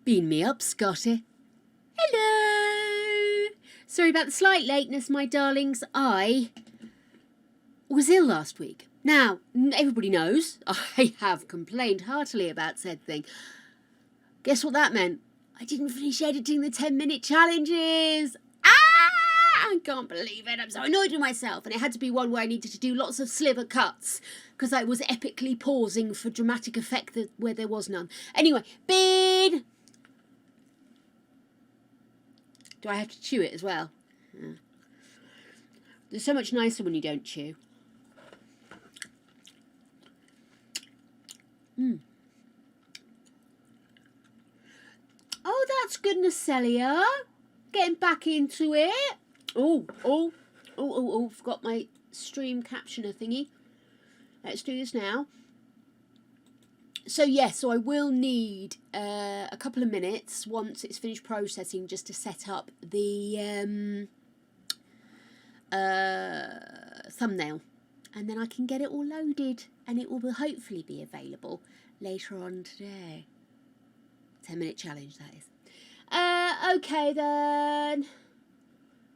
Beam me up, Scotty. Hello. Sorry about the slight lateness, my darlings. I was ill last week. Now, everybody knows I have complained heartily about said thing. Guess what that meant? I didn't finish editing the 10-minute challenges. I can't believe it. I'm so annoyed with myself. And it had to be one where I needed to do lots of sliver cuts because I was epically pausing for dramatic effect where there was none. Anyway, Bean! Do I have to chew it as well? Yeah. It's so much nicer when you don't chew. Oh, that's goodness, Celia. Getting back into it. Oh, forgot my stream captioner thingy. Let's do this now. So yes, so I will need a couple of minutes once it's finished processing just to set up the thumbnail. And then I can get it all loaded and it will hopefully be available later on today. 10-minute challenge, that is. Okay then.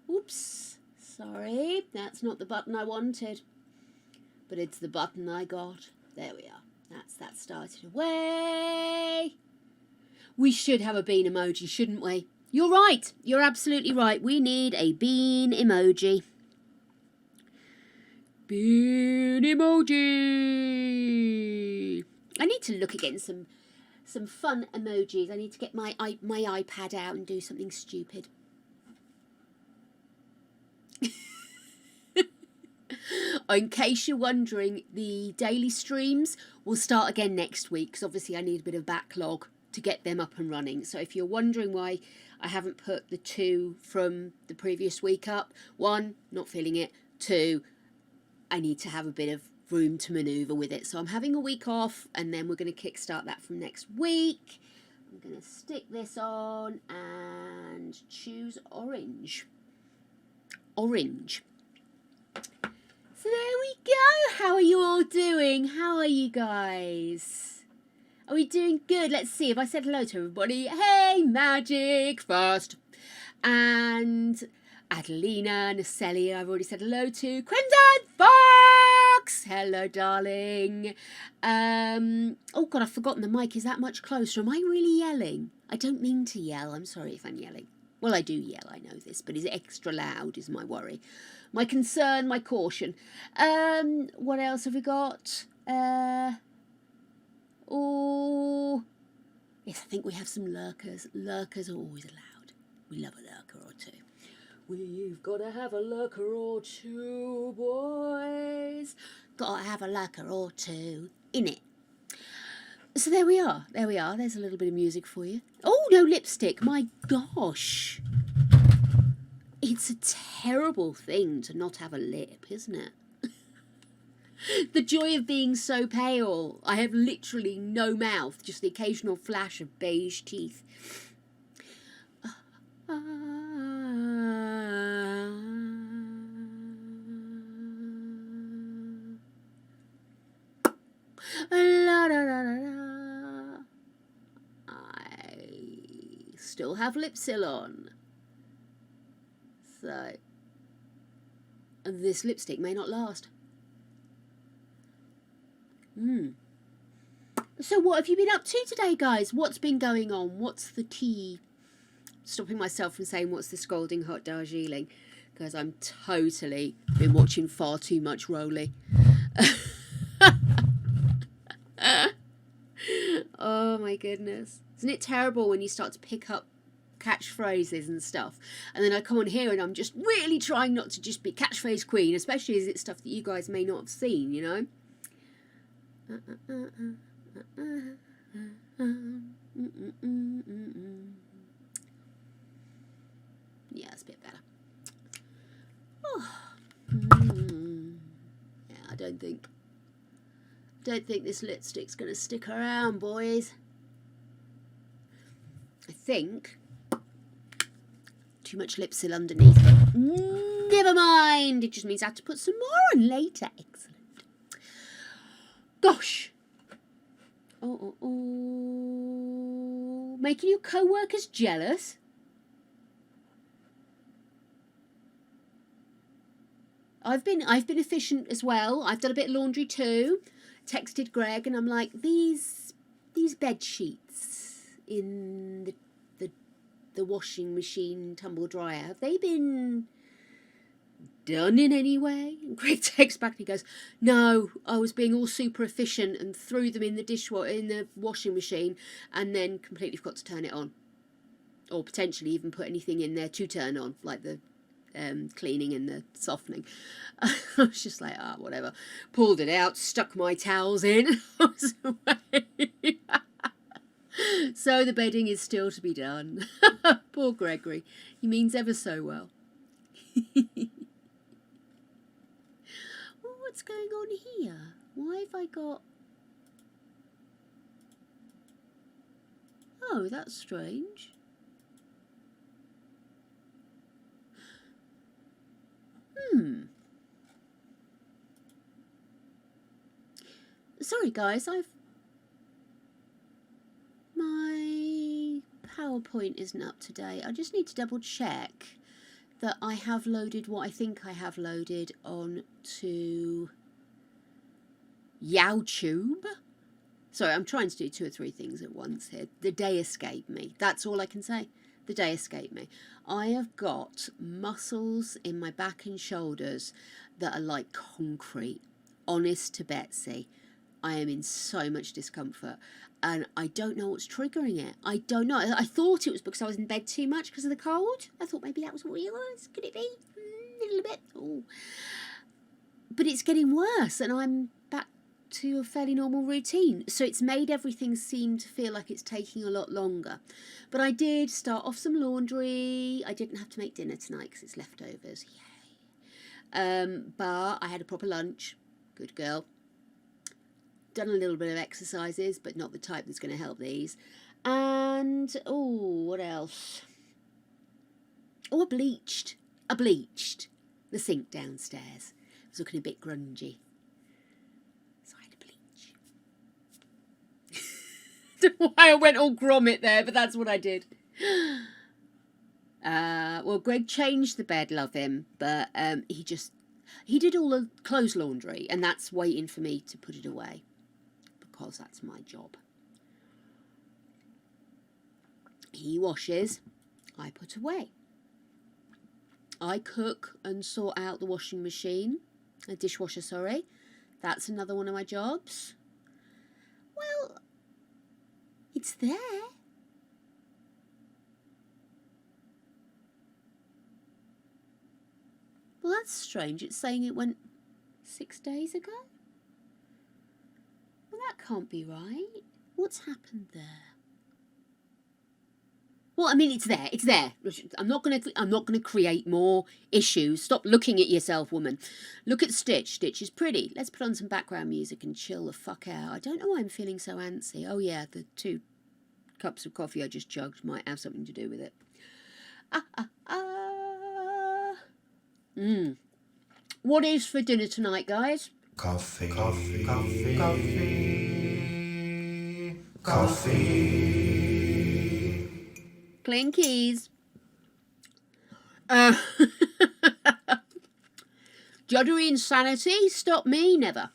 Oops, sorry, that's not the button I wanted. But it's the button I got. There we are. That's that started away. We should have a bean emoji, shouldn't we? You're right. You're absolutely right. We need a bean emoji. Bean emoji. I need to look again some fun emojis. I need to get my iPad out and do something stupid. In case you're wondering, the daily streams will start again next week because obviously I need a bit of backlog to get them up and running. So if you're wondering why I haven't put the 2 from the previous week up, 1, not feeling it, 2, I need to have a bit of room to manoeuvre with it. So I'm having a week off and then we're going to kickstart that from next week. I'm going to stick this on and choose orange. Orange. So there we go. How are you all doing? How are you guys? Are we doing good? Let's see if I said hello to everybody. Hey, Magic first. And Adelina, Nacelia, I've already said hello to. Crimson Fox! Hello, darling. Oh, God, I've forgotten the mic is that much closer. Am I really yelling? I don't mean to yell. I'm sorry if I'm yelling. Well, I do yell, I know this, but is it extra loud is my worry. My concern, my caution. What else have we got? Oh, yes, I think we have some lurkers. Lurkers are always allowed. We love a lurker or two. We've got to have a lurker or two, boys. Got to have a lurker or two, innit? So there we are. There we are. There's a little bit of music for you. Oh, no lipstick. My gosh. It's a terrible thing to not have a lip, isn't it? The joy of being so pale. I have literally no mouth, just the occasional flash of beige teeth. La, da, da, da, da. I still have lipsil on. So, this lipstick may not last. So what have you been up to today, guys? What's been going on? What's the tea? Stopping myself from saying what's the scalding hot Darjeeling, because I'm totally been watching far too much Rolly. Oh my goodness. Isn't it terrible when you start to pick up catchphrases and stuff, and then I come on here and I'm just really trying not to just be catchphrase queen, especially as it's stuff that you guys may not have seen, you know? Yeah, it's a bit better. Oh. Yeah, I don't think this lipstick's gonna stick around, boys. I think too much lipsil underneath it. Never mind. It just means I have to put some more on later. Excellent. Gosh. Oh. making your co-workers jealous? I've been efficient as well. I've done a bit of laundry too. Texted Greg and I'm like, these bed sheets in the washing machine tumble dryer, have they been done in any way? And Greg texts back and he goes, no, I was being all super efficient and threw them in the washing machine and then completely forgot to turn it on, or potentially even put anything in there to turn on, like the cleaning and the softening. I was just like, whatever. Pulled it out, stuck my towels in. So the bedding is still to be done. Poor Gregory. He means ever so well. Oh, what's going on here? Why have I got... Oh, that's strange. Sorry guys, my PowerPoint isn't up to date. I just need to double check that I have loaded what I think I have loaded onto YouTube. Sorry, I'm trying to do 2 or 3 things at once here. The day escaped me. That's all I can say. The day escaped me. I have got muscles in my back and shoulders that are like concrete. Honest to Betsy. I am in so much discomfort and I don't know what's triggering it. I don't know. I thought it was because I was in bed too much because of the cold. I thought maybe that was what it was. Could it be? A little bit. Oh. But it's getting worse and I'm back to a fairly normal routine. So it's made everything seem to feel like it's taking a lot longer. But I did start off some laundry. I didn't have to make dinner tonight because it's leftovers. Yay. But I had a proper lunch. Good girl. Done a little bit of exercises, but not the type that's going to help these. And, what else? I bleached the sink downstairs. It was looking a bit grungy. So I had to bleach. Don't know why I went all grommet there, but that's what I did. Well, Greg changed the bed, love him, but he did all the clothes laundry, and that's waiting for me to put it away. Because that's my job. He washes, I put away. I cook and sort out the washing machine, a dishwasher, sorry. That's another one of my jobs. Well, it's there. Well, that's strange. It's saying it went 6 days ago. Well, that can't be right. What's happened there? Well, I mean, it's there. It's there. I'm not gonna create more issues. Stop looking at yourself, woman. Look at Stitch. Stitch is pretty. Let's put on some background music and chill the fuck out. I don't know why I'm feeling so antsy. Oh yeah, the 2 cups of coffee I just chugged might have something to do with it. What is for dinner tonight, guys? Coffee. Clinkies. Juddery insanity? Stop me, never.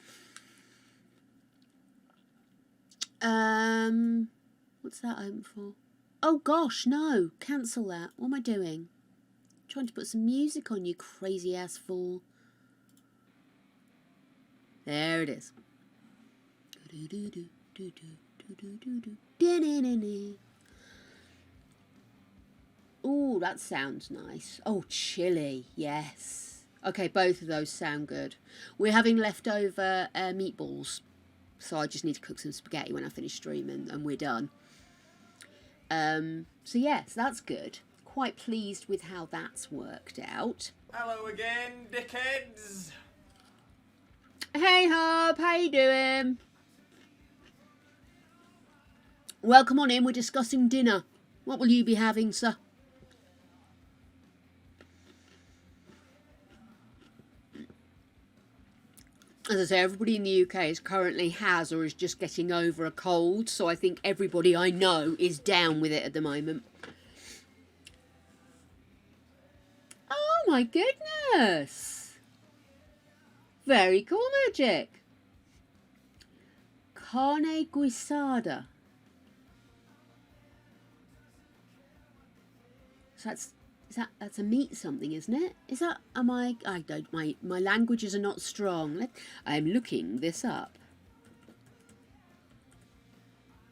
What's that open for? Oh gosh, no. Cancel that. What am I doing? Trying to put some music on, you crazy ass fool. There it is. Oh, that sounds nice. Oh, chili, yes. Okay, both of those sound good. We're having leftover meatballs, so I just need to cook some spaghetti when I finish streaming, and we're done. So yes, that's good. Quite pleased with how that's worked out. Hello again, dickheads. Hey Hub, how you doing? Welcome on in, we're discussing dinner. What will you be having, sir? As I say, everybody in the UK currently has or is just getting over a cold, so I think everybody I know is down with it at the moment. Oh my goodness! Very cool magic. Carne guisada. So that's a meat something, isn't it? Is that, I don't, my languages are not strong. I'm looking this up.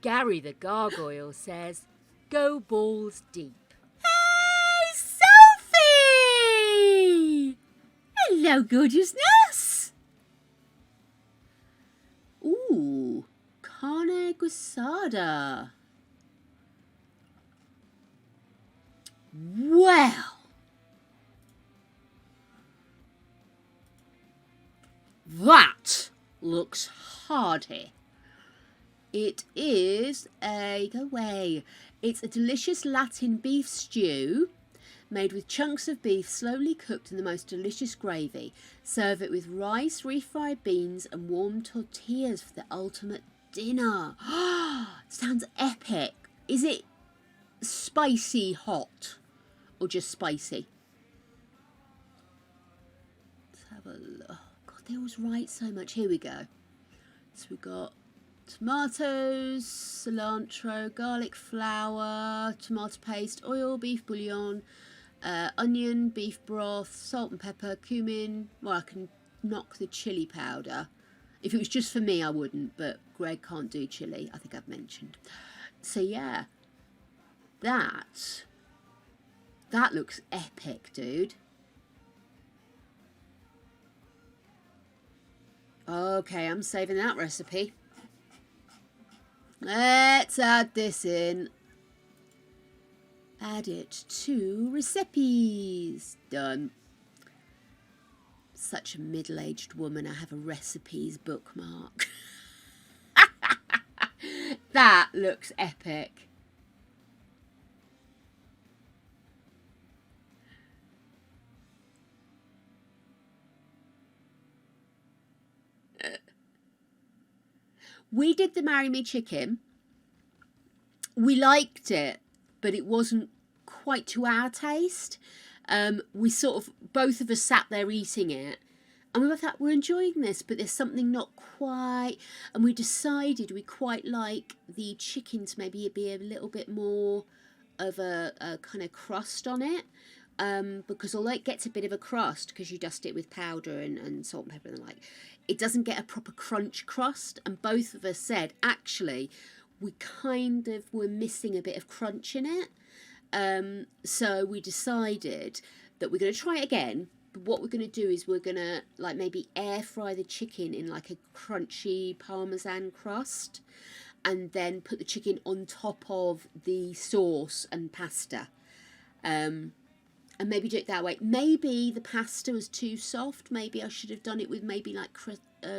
Gary the Gargoyle says, go balls deep. Hey, Sophie! Hello, gorgeousness. Ooh, carne guisada. Well, that looks hearty. It is go away. It's a delicious Latin beef stew made with chunks of beef slowly cooked in the most delicious gravy. Serve it with rice, refried beans and warm tortillas for the ultimate dinner. Sounds epic. Is it spicy hot or just spicy? Let's have a look. Oh, God, they always write so much. Here we go. So we got tomatoes, cilantro, garlic flour, tomato paste, oil, beef bouillon, onion, beef broth, salt and pepper, cumin. Well, I can knock the chili powder. If it was just for me, I wouldn't, but Greg can't do chili, I think I've mentioned. So yeah, that looks epic, dude. Okay, I'm saving that recipe. Let's add this in. Add it to recipes. Done. Such a middle-aged woman, I have a recipes bookmark. That looks epic. We did the Marry Me chicken. We liked it, but it wasn't quite to our taste. We sort of, both of us sat there eating it, and we were like, we're enjoying this, but there's something not quite. And we decided we quite like the chicken to maybe be a little bit more of a kind of crust on it. Because although it gets a bit of a crust because you dust it with powder and salt and pepper and the like, it doesn't get a proper crunch crust. And both of us said, actually, we kind of were missing a bit of crunch in it. So we decided that we're going to try it again. But what we're going to do is we're going to like maybe air fry the chicken in like a crunchy Parmesan crust, and then put the chicken on top of the sauce and pasta. And maybe do it that way. Maybe the pasta was too soft. Maybe I should have done it with maybe like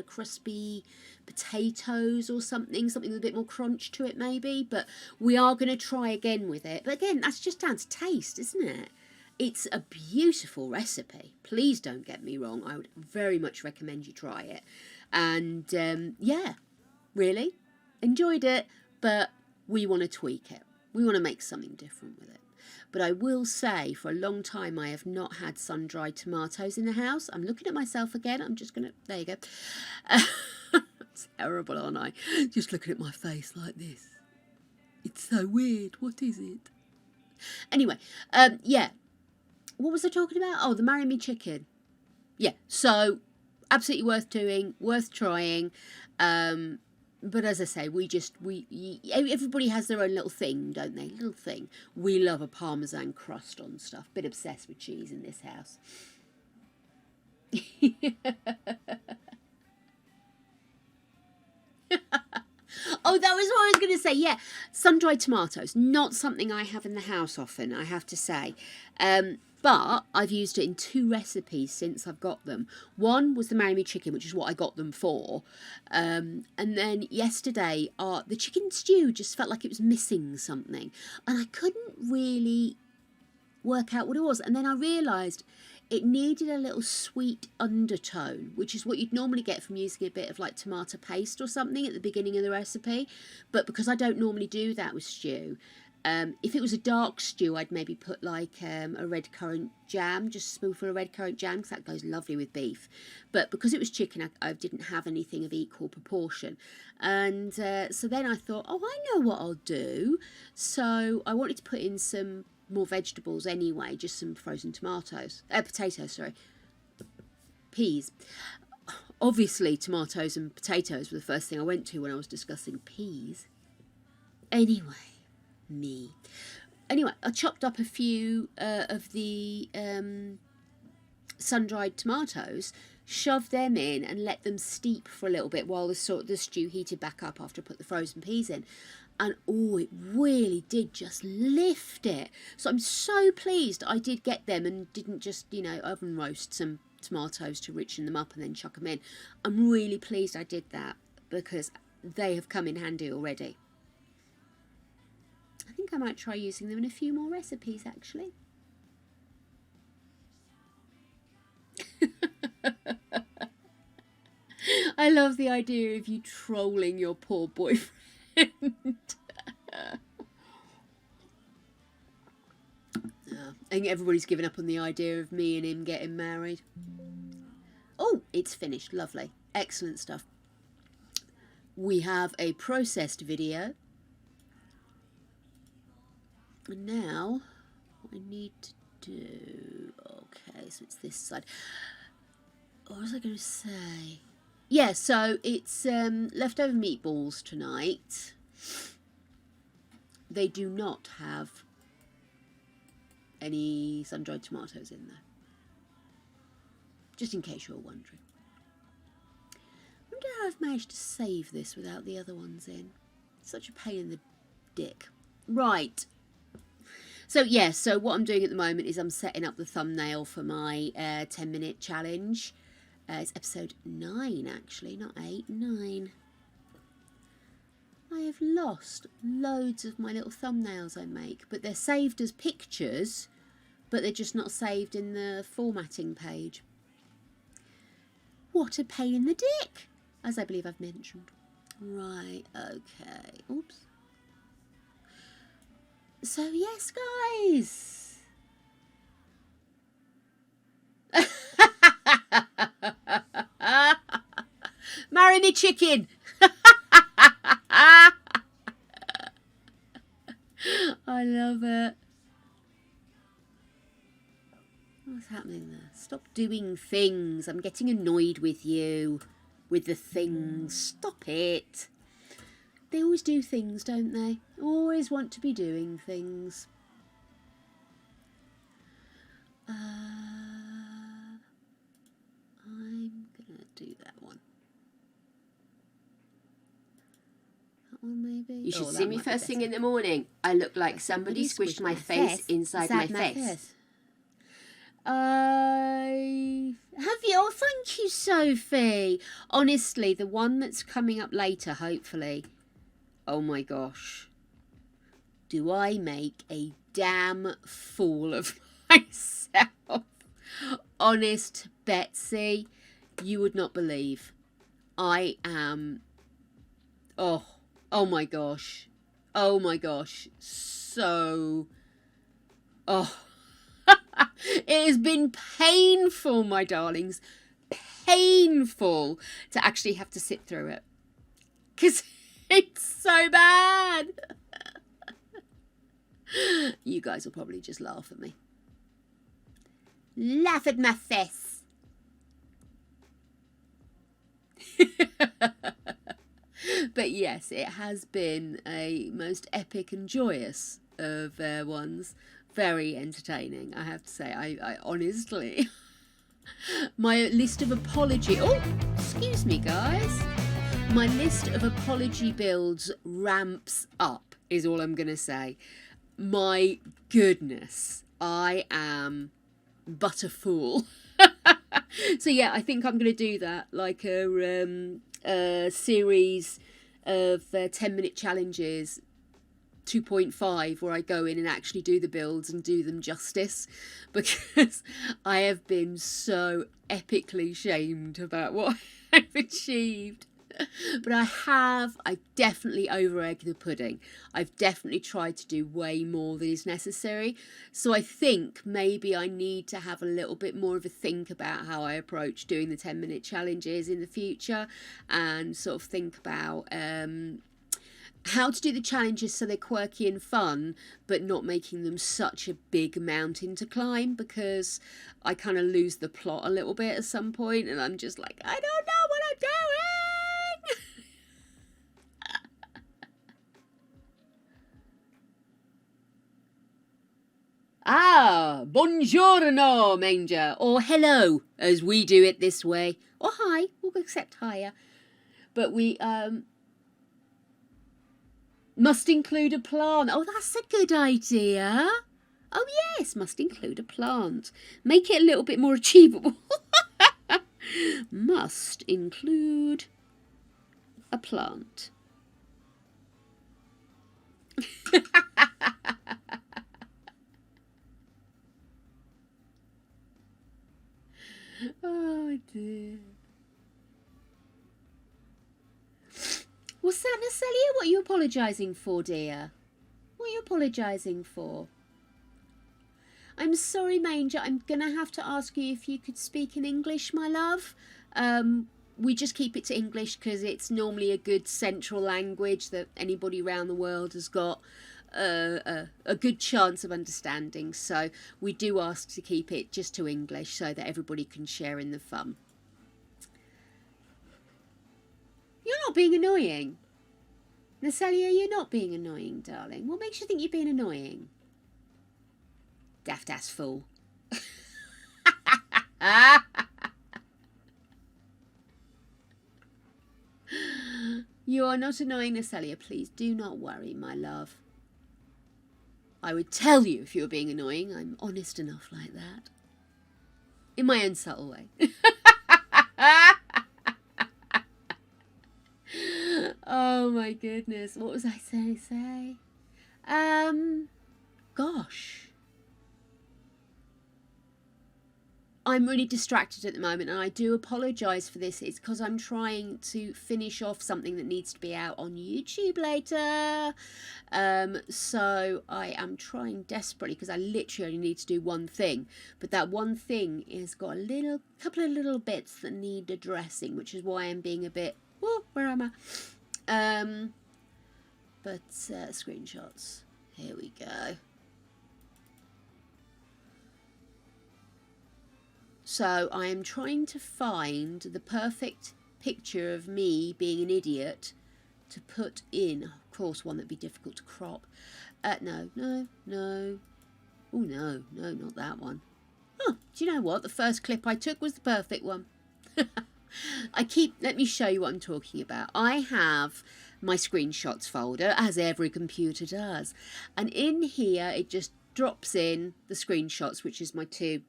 crispy potatoes or something with a bit more crunch to it maybe. But we are going to try again with it. But again, that's just down to taste, isn't it? It's a beautiful recipe. Please don't get me wrong. I would very much recommend you try it. And yeah, really enjoyed it. But we want to tweak it. We want to make something different with it. But I will say, for a long time, I have not had sun-dried tomatoes in the house. I'm looking at myself again. I'm just going to... There you go. It's terrible, aren't I? Just looking at my face like this. It's so weird. What is it? Anyway, yeah. What was I talking about? Oh, the Marry Me chicken. Yeah, so absolutely worth doing, worth trying. But as I say, everybody has their own little thing, don't they? Little thing. We love a Parmesan crust on stuff. Bit obsessed with cheese in this house. Oh, that was what I was going to say. Yeah, sun-dried tomatoes. Not something I have in the house often, I have to say. But I've used it in 2 recipes since I've got them. One was the Marry Me chicken, which is what I got them for. And then yesterday, the chicken stew just felt like it was missing something. And I couldn't really work out what it was. And then I realised it needed a little sweet undertone, which is what you'd normally get from using a bit of like tomato paste or something at the beginning of the recipe. But because I don't normally do that with stew, if it was a dark stew, I'd maybe put like a red currant jam, just a spoonful of red currant jam, because that goes lovely with beef. But because it was chicken, I didn't have anything of equal proportion. And so then I thought, oh, I know what I'll do. So I wanted to put in some more vegetables anyway, just some frozen potatoes, peas. Obviously, tomatoes and potatoes were the first thing I went to when I was discussing peas. Anyway, I chopped up a few of the sun-dried tomatoes, shoved them in and let them steep for a little bit while the stew heated back up after I put the frozen peas in. And oh, it really did just lift it. So I'm so pleased I did get them and didn't just, oven roast some tomatoes to richen them up and then chuck them in. I'm really pleased I did that because they have come in handy already. I think I might try using them in a few more recipes, actually. I love the idea of you trolling your poor boyfriend. I think everybody's given up on the idea of me and him getting married. Oh, it's finished. Lovely. Excellent stuff. We have a processed video. And now, what I need to do... Okay, so it's this side. What was I going to say? Yeah, so it's leftover meatballs tonight. They do not have any sun-dried tomatoes in there. Just in case you're wondering. I wonder how I've managed to save this without the other ones in. Such a pain in the dick. Right. So, yeah, so what I'm doing at the moment is I'm setting up the thumbnail for my 10-minute challenge. It's episode 9, actually, not 8, 9. I have lost loads of my little thumbnails I make, but they're saved as pictures, but they're just not saved in the formatting page. What a pain in the dick, as I believe I've mentioned. Right, okay. Oops. So, yes, guys. Marry me, chicken. I love it. What's happening there? Stop doing things. I'm getting annoyed with you. With the things. Stop it. They always do things, don't they? Always want to be doing things. I'm gonna do that one. That one maybe. You should see me first thing in the morning. I look like somebody squished my face inside my face. Have you? Oh, thank you, Sophie. Honestly, the one that's coming up later, hopefully. Oh my gosh. Do I make a damn fool of myself? Honest Betsy, you would not believe. I am... Oh my gosh. Oh my gosh. So... Oh... It has been painful, my darlings, painful to actually have to sit through it. Because it's so bad. You guys will probably just laugh at me. Laugh at my face. But yes, it has been a most epic and joyous of ones. Very entertaining, I have to say. I honestly... My list of apology... Oh, excuse me, guys. My list of apology builds ramps up, is all I'm going to say. My goodness, I am but a fool. So yeah, I think I'm going to do that, like a series of 10-minute challenges 2.5 where I go in and actually do the builds and do them justice, because I have been so epically shamed about what I've achieved. But I definitely over-egged the pudding. I've definitely tried to do way more than is necessary. So I think maybe I need to have a little bit more of a think about how I approach doing the 10-minute challenges in the future, and sort of think about how to do the challenges so they're quirky and fun, but not making them such a big mountain to climb, because I kind of lose the plot a little bit at some point, and I'm just like, I don't know what I'm doing. Ah, buongiorno, Manger, or hello, as we do it this way, or hi, we'll accept higher. But we must include a plant. Oh, that's a good idea. Oh yes, must include a plant. Make it a little bit more achievable. Must include a plant. Oh dear. What's that, Natalia? What are you apologising for, dear? What are you apologising for? I'm sorry, Manger. I'm going to have to ask you if you could speak in English, my love. We just keep it to English because it's normally a good central language that anybody around the world has got a good chance of understanding. So we do ask to keep it just to English so that everybody can share in the fun. You're not being annoying. Natalia, you're not being annoying, darling. What makes you think you're being annoying? Daft ass fool. You are not annoying, Natalia. Please do not worry, my love. I would tell you if you were being annoying. I'm honest enough like that. In my own subtle way. Oh my goodness. What was I saying? Gosh. I'm really distracted at the moment, and I do apologise for this. It's because I'm trying to finish off something that needs to be out on YouTube later. So I am trying desperately, because I literally only need to do one thing. But that one thing has got a couple of little bits that need addressing, which is why I'm being a bit, oh, where am I? But screenshots. Here we go. So I am trying to find the perfect picture of me being an idiot to put in. Of course, one that'd be difficult to crop. No. Oh, no, not that one. Oh, do you know what? The first clip I took was the perfect one. Let me show you what I'm talking about. I have my screenshots folder, as every computer does. And in here, it just drops in the screenshots, which is my two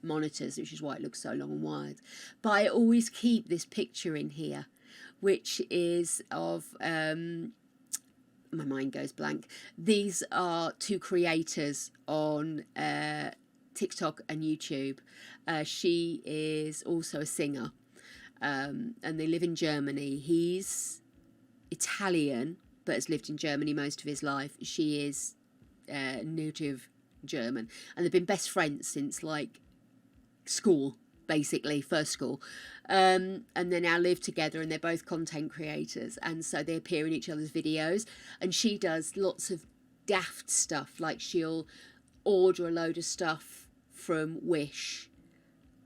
monitors, which is why it looks so long and wide. But I always keep this picture in here, which is of my mind goes blank. These are two creators on TikTok and YouTube. She is also a singer, and they live in Germany. He's Italian but has lived in Germany most of his life. She is native German, and they've been best friends since like school, basically first school, and they now live together, and they're both content creators, and so they appear in each other's videos. And she does lots of daft stuff, like she'll order a load of stuff from Wish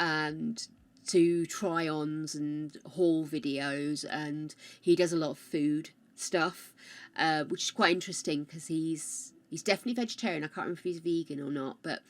and do try-ons and haul videos, and he does a lot of food stuff, which is quite interesting because he's definitely vegetarian. I can't remember if he's vegan or not, but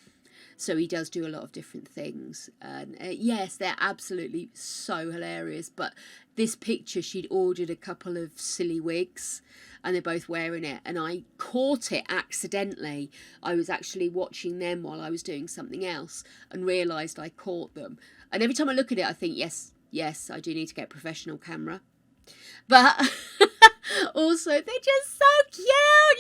so he does do a lot of different things. And yes, they're absolutely so hilarious. But this picture, she'd ordered a couple of silly wigs, and they're both wearing it. And I caught it accidentally. I was actually watching them while I was doing something else, and realised I caught them. And every time I look at it, I think, yes, I do need to get a professional camera. But Also, they're just so cute.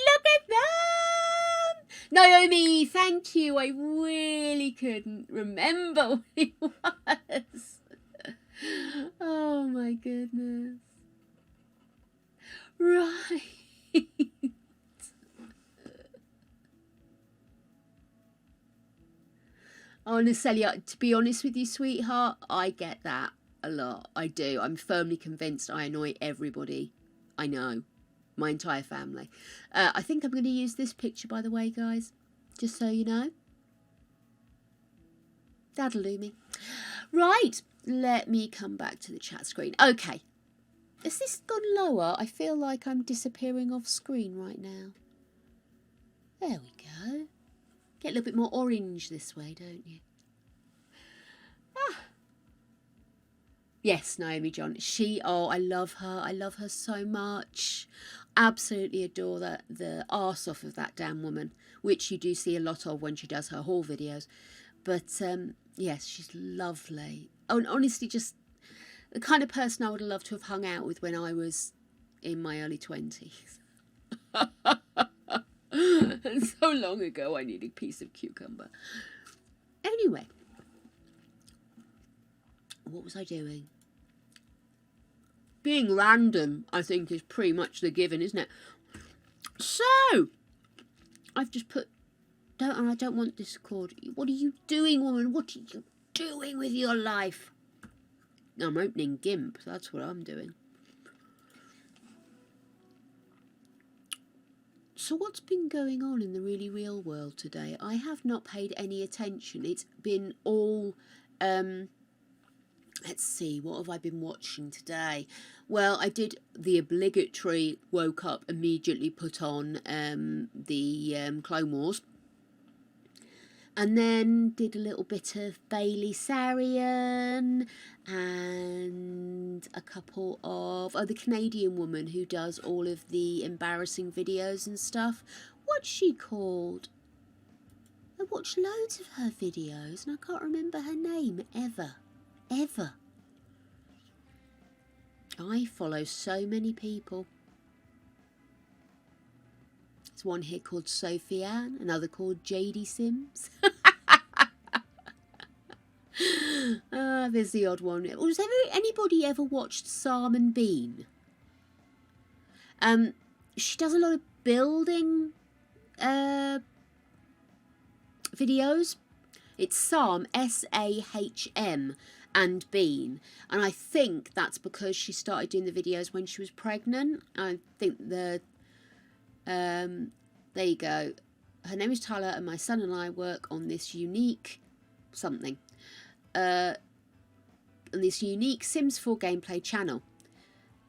Look at them. Naomi, thank you. I really couldn't remember what it was. Oh my goodness. Right. Honestly, to be honest with you, sweetheart, I get that a lot. I do. I'm firmly convinced I annoy everybody I know, my entire family. I think I'm going to use this picture, by the way, guys, just so you know. That'll do me. Right, let me come back to the chat screen. Okay. Has this gone lower? I feel like I'm disappearing off screen right now. There we go. Get a little bit more orange this way, don't you? Ah. Yes, Naomi John. I love her. I love her so much. Absolutely adore the arse off of that damn woman, which you do see a lot of when she does her haul videos. But yes, she's lovely. Oh, and honestly, just the kind of person I would have loved to have hung out with when I was in my early 20s. And so long ago, I needed a piece of cucumber. Anyway, what was I doing? Being random, I think, is pretty much the given, isn't it? So, I've just put... I don't want this cord. What are you doing, woman? What are you doing with your life? I'm opening GIMP. That's what I'm doing. So what's been going on in the really real world today? I have not paid any attention. It's been all... let's see, what have I been watching today? Well, I did the obligatory woke up, immediately put on the Clone Wars. And then did a little bit of Bailey Sarian and a couple of... Oh, the Canadian woman who does all of the embarrassing videos and stuff. What's she called? I watched loads of her videos and I can't remember her name ever. Ever. I follow so many people. There's one here called Sophie Ann, another called JD Sims. There's the odd one. Was anybody ever watched Sam and Bean? She does a lot of building videos. It's Sam, S-A-H-M, and Bean. And I think that's because she started doing the videos when she was pregnant. I think there you go. Her name is Tyler, and my son and I work on this unique something. On this unique Sims 4 gameplay channel.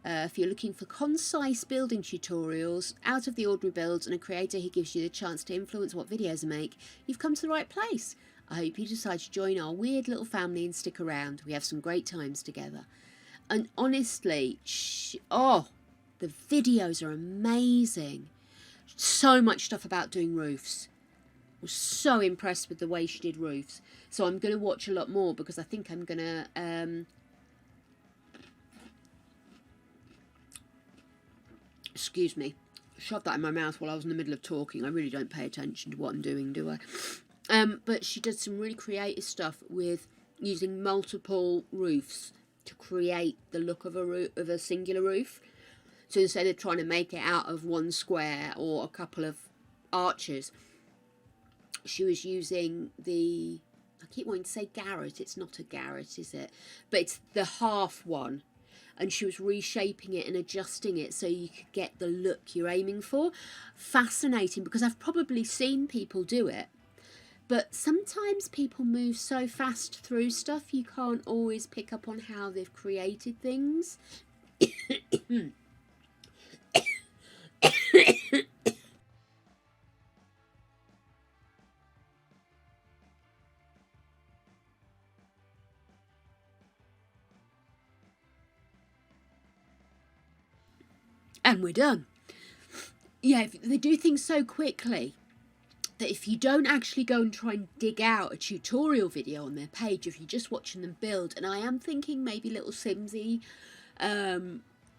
If you're looking for concise building tutorials, out of the ordinary builds, and a creator who gives you the chance to influence what videos I make, you've come to the right place. I hope you decide to join our weird little family and stick around. We have some great times together. And honestly, the videos are amazing. So much stuff about doing roofs. I was so impressed with the way she did roofs. So I'm going to watch a lot more because I think I'm going to... excuse me. Shoved that in my mouth while I was in the middle of talking. I really don't pay attention to what I'm doing, do I? But she did some really creative stuff with using multiple roofs to create the look of a singular roof. So instead of trying to make it out of one square or a couple of arches, she was using the... I keep wanting to say garret. It's not a garret, is it? But it's the half one. And she was reshaping it and adjusting it so you could get the look you're aiming for. Fascinating, because I've probably seen people do it. But sometimes people move so fast through stuff, you can't always pick up on how they've created things. And we're done. Yeah, they do things so quickly that if you don't actually go and try and dig out a tutorial video on their page, if you're just watching them build, and I am thinking maybe little Simsy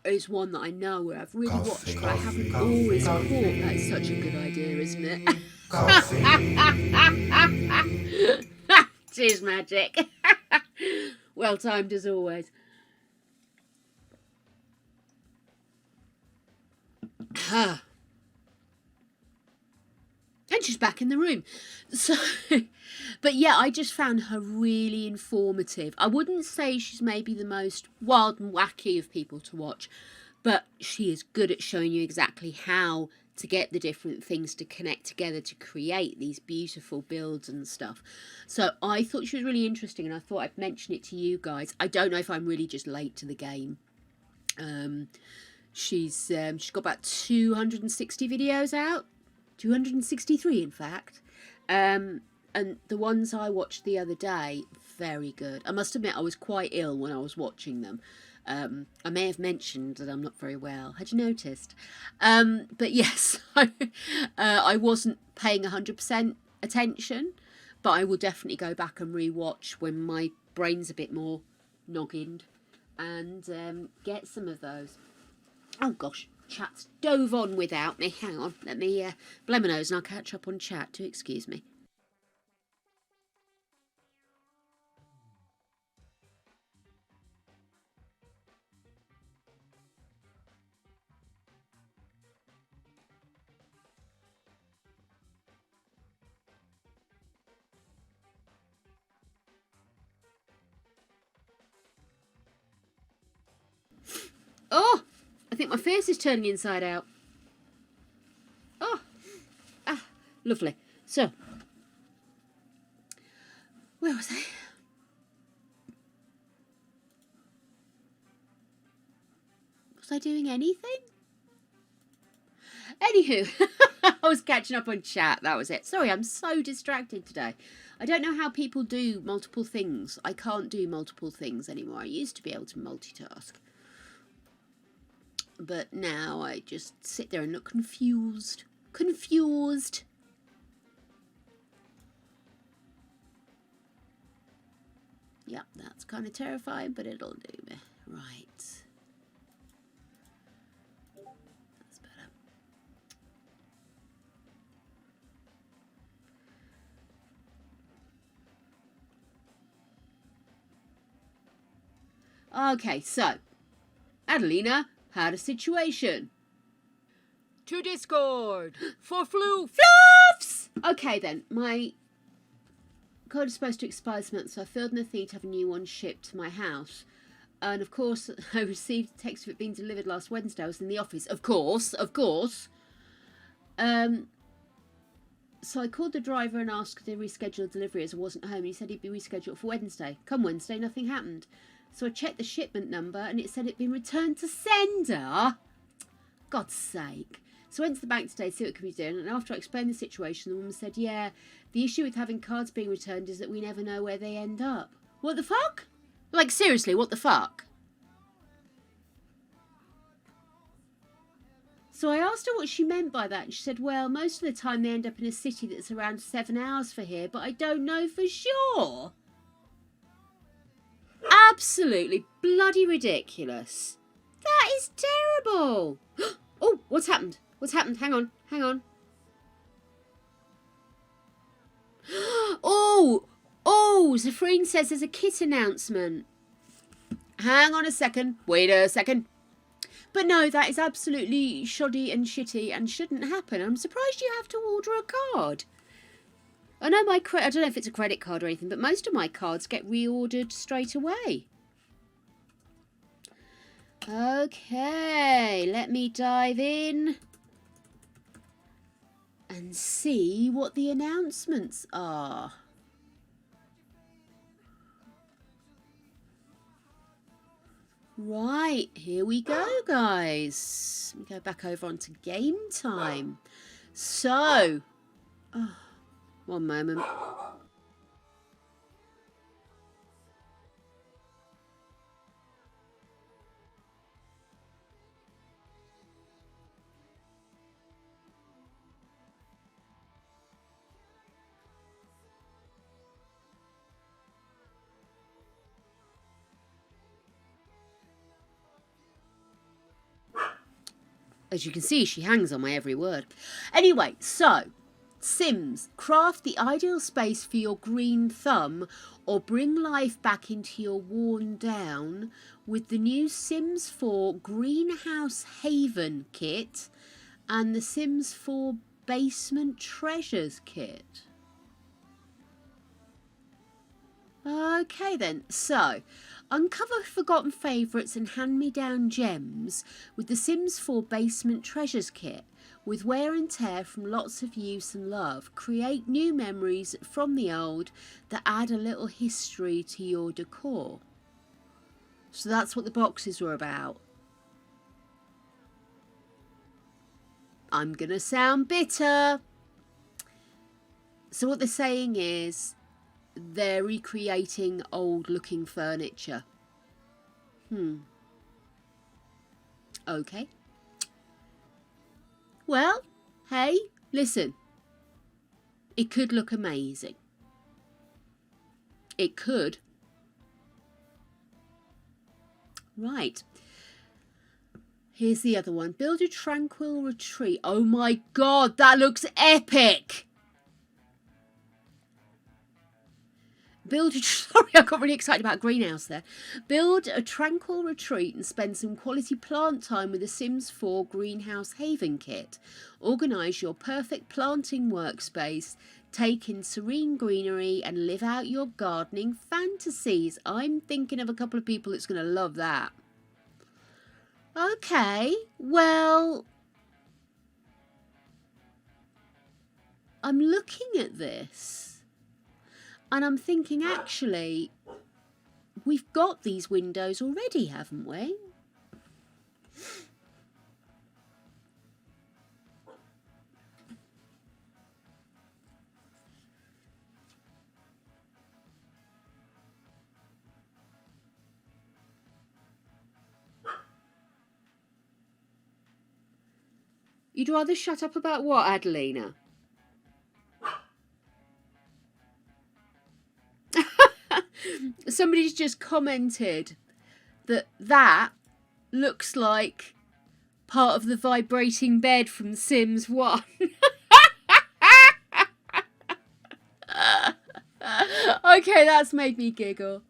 is one that I know where I've really watched, but I haven't always caught. That's such a good idea, isn't it? Cheers, magic. Well timed as always. And she's back in the room. So, but yeah, I just found her really informative. I wouldn't say she's maybe the most wild and wacky of people to watch, but she is good at showing you exactly how to get the different things to connect together to create these beautiful builds and stuff. So I thought she was really interesting, and I thought I'd mention it to you guys. I don't know if I'm really just late to the game. She's got about 260 videos out, 263 in fact, and the ones I watched the other day, very good. I must admit I was quite ill when I was watching them. I may have mentioned that I'm not very well. Had you noticed? But yes, I wasn't paying 100% attention, but I will definitely go back and re-watch when my brain's a bit more noggined and get some of those. Oh gosh, chat's dove on without me. Hang on, let me blow my nose and I'll catch up on chat. Do excuse me. Oh, I think my face is turning inside out. Oh, lovely. So, where was I? Was I doing anything? Anywho, I was catching up on chat. That was it. Sorry, I'm so distracted today. I don't know how people do multiple things. I can't do multiple things anymore. I used to be able to multitask. But now I just sit there and look confused. Confused. Yep, that's kind of terrifying, but it'll do me. Right. That's better. Okay, so, Adelina had a situation. To Discord for Floof. Fluffs! Okay then, my code is supposed to expire this month, so I filled in the thing to have a new one shipped to my house. And of course, I received a text of it being delivered last Wednesday. I was in the office. Of course. So I called the driver and asked if they rescheduled delivery as I wasn't home. And he said he'd be rescheduled for Wednesday. Come Wednesday, nothing happened. So I checked the shipment number and it said it'd been returned to sender. God's sake. So I went to the bank today to see what can be done. And after I explained the situation, the woman said, yeah, the issue with having cards being returned is that we never know where they end up. What the fuck? Like, seriously, what the fuck? So I asked her what she meant by that, and she said, well, most of the time they end up in a city that's around 7 hours for here, but I don't know for sure. Absolutely bloody ridiculous. That is terrible. Oh, what's happened? What's happened? Hang on. Oh, Zafreen says there's a kit announcement. Hang on a second. Wait a second. But no, that is absolutely shoddy and shitty and shouldn't happen. I'm surprised you have to order a card. I know I don't know if it's a credit card or anything, but most of my cards get reordered straight away. Okay, let me dive in and see what the announcements are. Right, here we go, guys. Let me go back over onto game time. So, one moment. As you can see, she hangs on my every word. Anyway, so Sims, craft the ideal space for your green thumb or bring life back into your worn down with the new Sims 4 Greenhouse Haven kit and the Sims 4 Basement Treasures kit. Okay then, so uncover forgotten favourites and hand-me-down gems with the Sims 4 Basement Treasures kit. With wear and tear from lots of use and love, create new memories from the old that add a little history to your decor. So that's what the boxes were about. I'm gonna sound bitter. So what they're saying is they're recreating old looking furniture. Okay. Well, hey, listen. It could look amazing. It could. Right. Here's the other one. Build a tranquil retreat. Oh my God, that looks epic. Sorry, I got really excited about greenhouse there. Build a tranquil retreat and spend some quality plant time with the Sims 4 Greenhouse Haven kit. Organise your perfect planting workspace, take in serene greenery and live out your gardening fantasies. I'm thinking of a couple of people that's going to love that. Okay, well, I'm looking at this. And I'm thinking, actually, we've got these windows already, haven't we? You'd rather shut up about what, Adelina? Somebody's just commented that looks like part of the vibrating bed from Sims 1. Okay, that's made me giggle.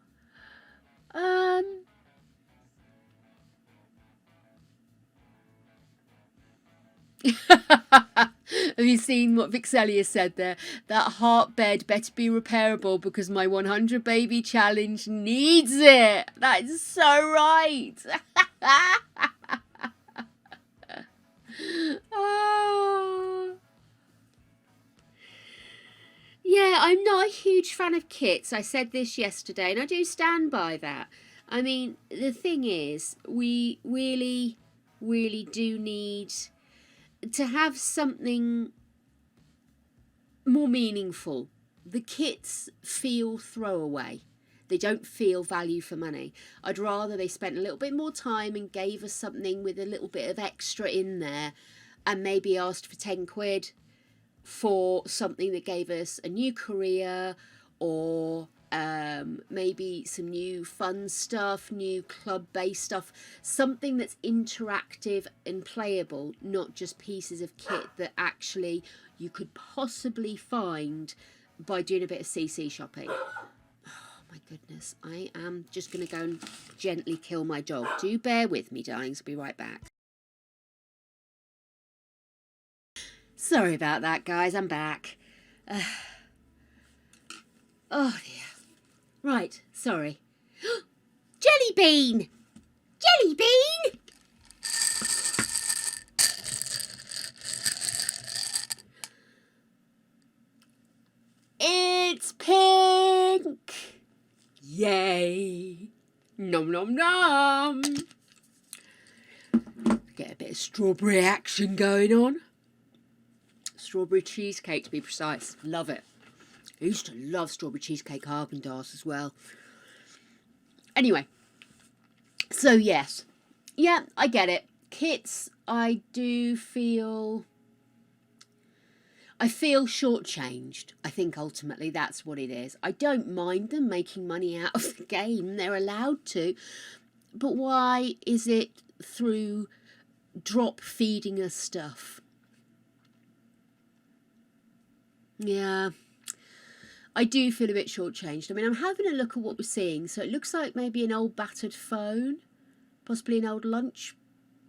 Have you seen what Vixelia said there? That heart bed better be repairable because my 100 baby challenge needs it. That is so right. Oh. Yeah, I'm not a huge fan of kits. I said this yesterday and I do stand by that. I mean, the thing is, we really, really do need to have something more meaningful. The kits feel throwaway. They don't feel value for money. I'd rather they spent a little bit more time and gave us something with a little bit of extra in there and maybe asked for 10 quid for something that gave us a new career or maybe some new fun stuff, new club-based stuff, something that's interactive and playable, not just pieces of kit that actually you could possibly find by doing a bit of CC shopping. Oh my goodness, I am just going to go and gently kill my dog. Do bear with me, darlings. I'll be right back. Sorry about that, guys. I'm back. Oh dear. Right, sorry. Jelly bean! Jelly bean! It's pink! Yay! Nom nom nom! Get a bit of strawberry action going on. Strawberry cheesecake, to be precise. Love it. I used to love strawberry cheesecake Haagen-Dazs as well. Anyway, so yes. Yeah, I get it. Kits, I feel shortchanged. I think ultimately that's what it is. I don't mind them making money out of the game. They're allowed to. But why is it through drop feeding us stuff. Yeah, I do feel a bit shortchanged. I mean, I'm having a look at what we're seeing. So it looks like maybe an old battered phone, possibly an old lunch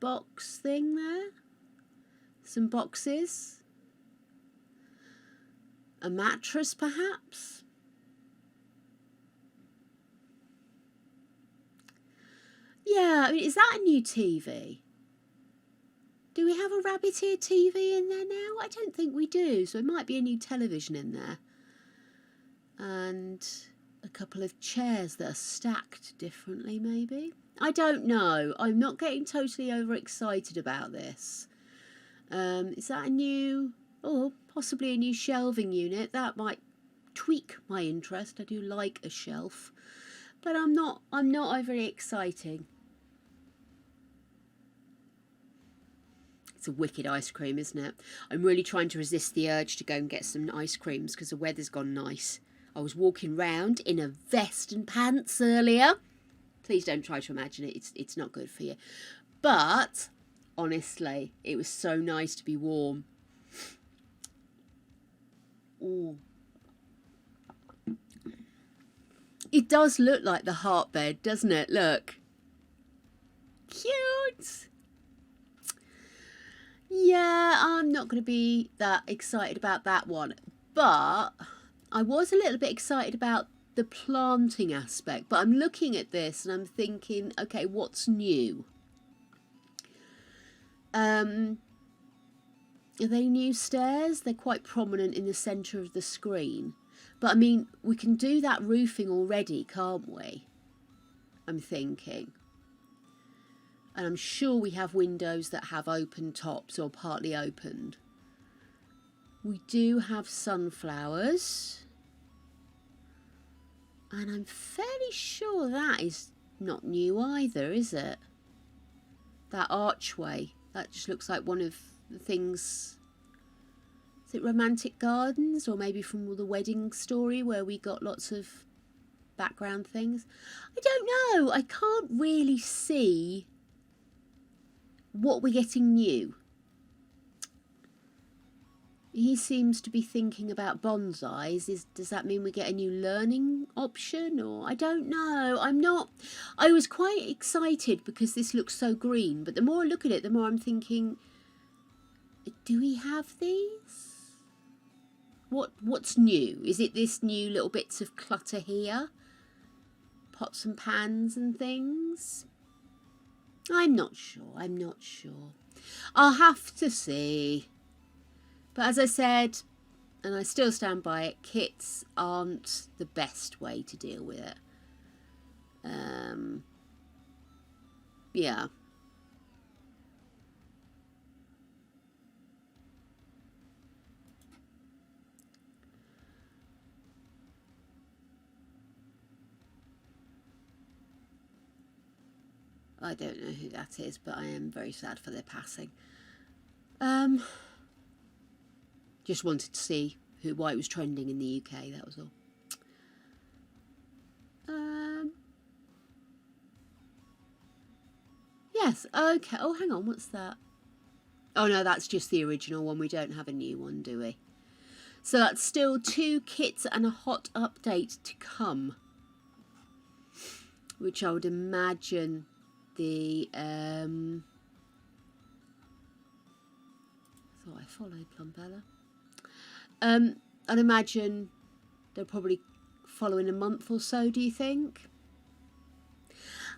box thing there. Some boxes. A mattress, perhaps. Yeah, I mean, is that a new TV? Do we have a rabbit ear TV in there now? I don't think we do, so it might be a new television in there. And a couple of chairs that are stacked differently, maybe. I don't know. I'm not getting totally overexcited about this. Is that a new, or possibly a new shelving unit? That might tweak my interest. I do like a shelf, but I'm not overly exciting. It's a wicked ice cream, isn't it? I'm really trying to resist the urge to go and get some ice creams because the weather's gone nice. I was walking round in a vest and pants earlier. Please don't try to imagine it. It's not good for you. But honestly, it was so nice to be warm. Ooh. It does look like the heart bed, doesn't it? Look. Cute. Yeah, I'm not going to be that excited about that one. But I was a little bit excited about the planting aspect. But I'm looking at this and I'm thinking, okay, what's new? Are they new stairs? They're quite prominent in the centre of the screen. But I mean, we can do that roofing already, can't we? I'm thinking. And I'm sure we have windows that have open tops or partly opened. We do have sunflowers. And I'm fairly sure that is not new either, is it? That archway. That just looks like one of the things. Is it Romantic Gardens? Or maybe from the Wedding Story where we got lots of background things? I don't know. I can't really see what we're getting new. He seems to be thinking about bonsais. Does that mean we get a new learning option? Or I don't know. I was quite excited because this looks so green. But the more I look at it, the more I'm thinking, do we have these? What's new? Is it this new little bits of clutter here? Pots and pans and things? I'm not sure. I'll have to see. But as I said, and I still stand by it, kits aren't the best way to deal with it. Yeah. I don't know who that is, but I am very sad for their passing. Just wanted to see why it was trending in the UK, that was all. Yes, okay. Oh, hang on, what's that? Oh no, that's just the original one. We don't have a new one, do we? So that's still 2 kits and a hot update to come. Which I would imagine the thought I followed Plumbella. I'd imagine they'll probably follow in a month or so, do you think?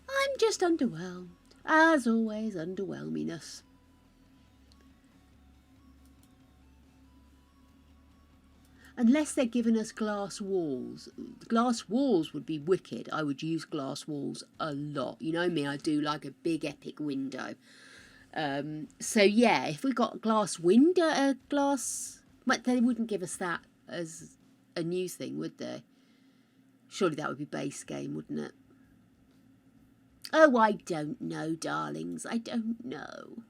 I'm just underwhelmed. As always, underwhelminess. Unless they're giving us glass walls. Glass walls would be wicked. I would use glass walls a lot. You know me, I do like a big epic window. So yeah, if we got a glass window, but they wouldn't give us that as a new thing, would they? Surely that would be base game, wouldn't it? Oh, I don't know, darlings. I don't know.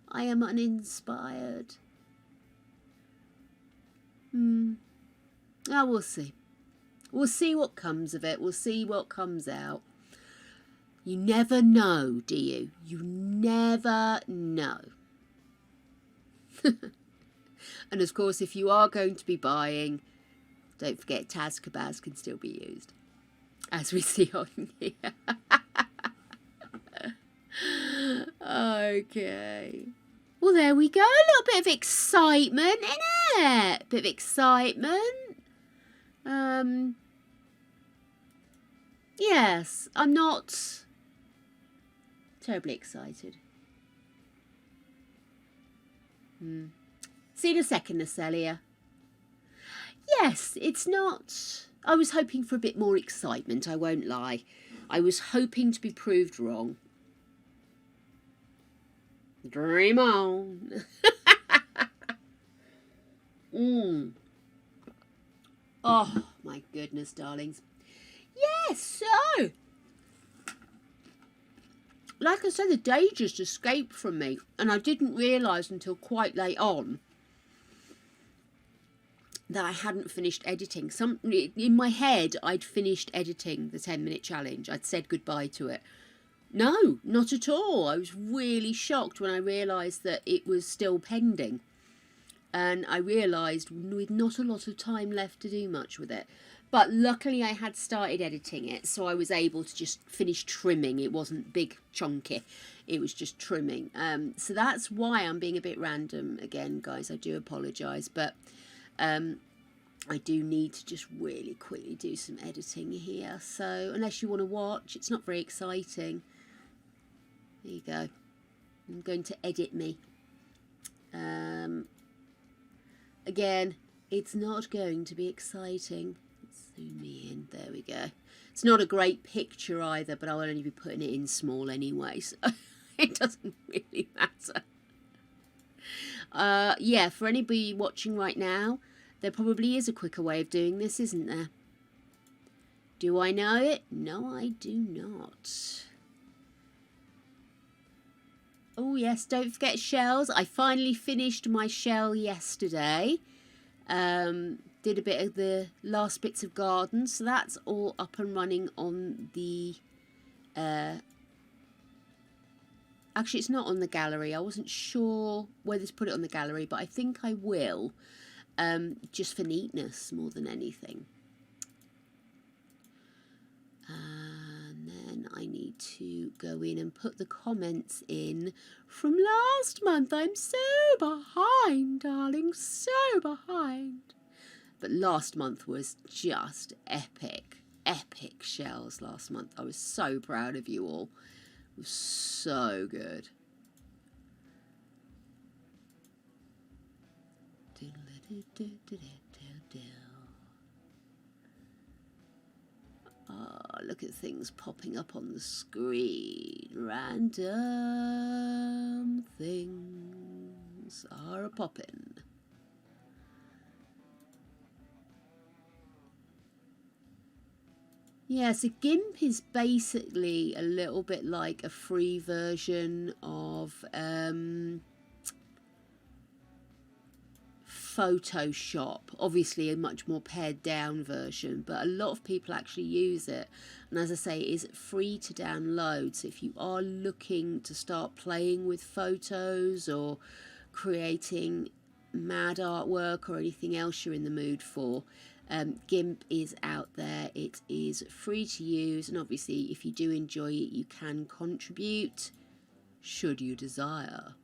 I am uninspired. We'll see. We'll see what comes of it. We'll see what comes out. You never know, do you? You never know. And of course, if you are going to be buying, don't forget Taz Kabaz can still be used, as we see on here. Okay. Well, there we go. A little bit of excitement, innit? A bit of excitement. Yes, I'm not terribly excited. See you in a second, Natalia. Yes, it's not... I was hoping for a bit more excitement, I won't lie. I was hoping to be proved wrong. Dream on. Oh, my goodness, darlings. Yes, so... Like I said, the day just escaped from me, and I didn't realise until quite late on that I hadn't finished editing. In my head, I'd finished editing the 10-minute challenge. I'd said goodbye to it. No, not at all. I was really shocked when I realised that it was still pending. And I realised with not a lot of time left to do much with it. But luckily I had started editing it, so I was able to just finish trimming. It wasn't big chunky, it was just trimming. So that's why I'm being a bit random again, guys. I do apologise, but I do need to just really quickly do some editing here. So unless you want to watch, it's not very exciting. There you go. I'm going to edit me. Again, it's not going to be exciting. Zoom me in. There we go. It's not a great picture either, but I'll only be putting it in small anyway, so it doesn't really matter. Yeah, for anybody watching right now, there probably is a quicker way of doing this, isn't there? Do I know it? No, I do not. Oh yes, don't forget shells. I finally finished my shell yesterday. Did a bit of the last bits of garden, so that's all up and running on the actually it's not on the gallery. I wasn't sure whether to put it on the gallery, but I think I will, just for neatness more than anything. And then I need to go in and put the comments in from last month. I'm so behind, darling, so behind. But last month was just epic, epic shells last month. I was so proud of you all. It was so good. Oh, look at things popping up on the screen. Random things are a-poppin'. Yeah, so GIMP is basically a little bit like a free version of Photoshop. Obviously a much more pared down version, but a lot of people actually use it. And as I say, it is free to download. So if you are looking to start playing with photos or creating mad artwork or anything else you're in the mood for, GIMP is out there. It is free to use, and obviously if you do enjoy it, you can contribute should you desire.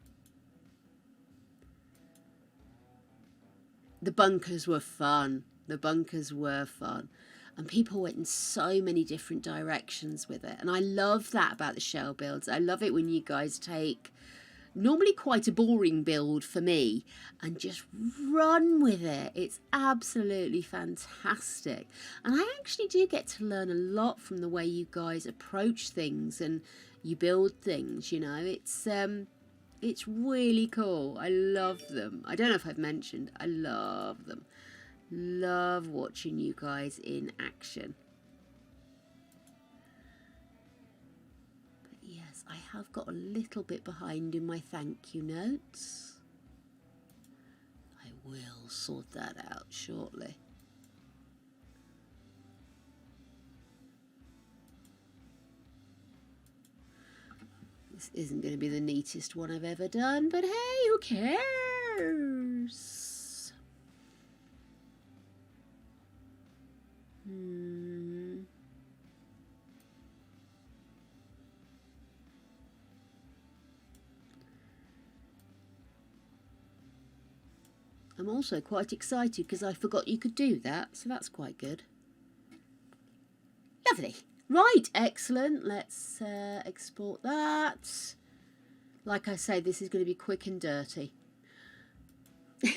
The bunkers were fun. The bunkers were fun. And people went in so many different directions with it. And I love that about the shell builds. I love it when you guys take normally quite a boring build for me and just run with it. It's absolutely fantastic. And I actually do get to learn a lot from the way you guys approach things and you build things, you know. It's really cool. I love them. I don't know if I've mentioned, I love them. Love watching you guys in action. But yes, I have got a little bit behind in my thank you notes. I will sort that out shortly. This isn't going to be the neatest one I've ever done, but hey, who cares? I'm also quite excited because I forgot you could do that, so that's quite good. Lovely. Right, excellent. Let's export that. Like I say, this is going to be quick and dirty. No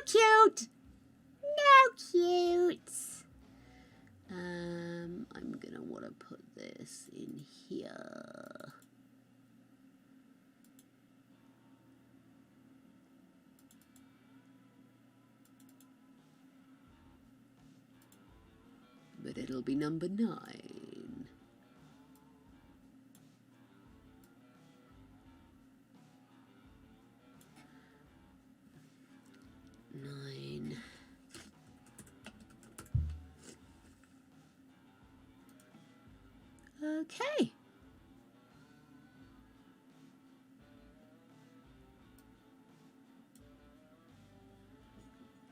cute! No cute! I'm going to want to put this in here. But it'll be number 9. Okay.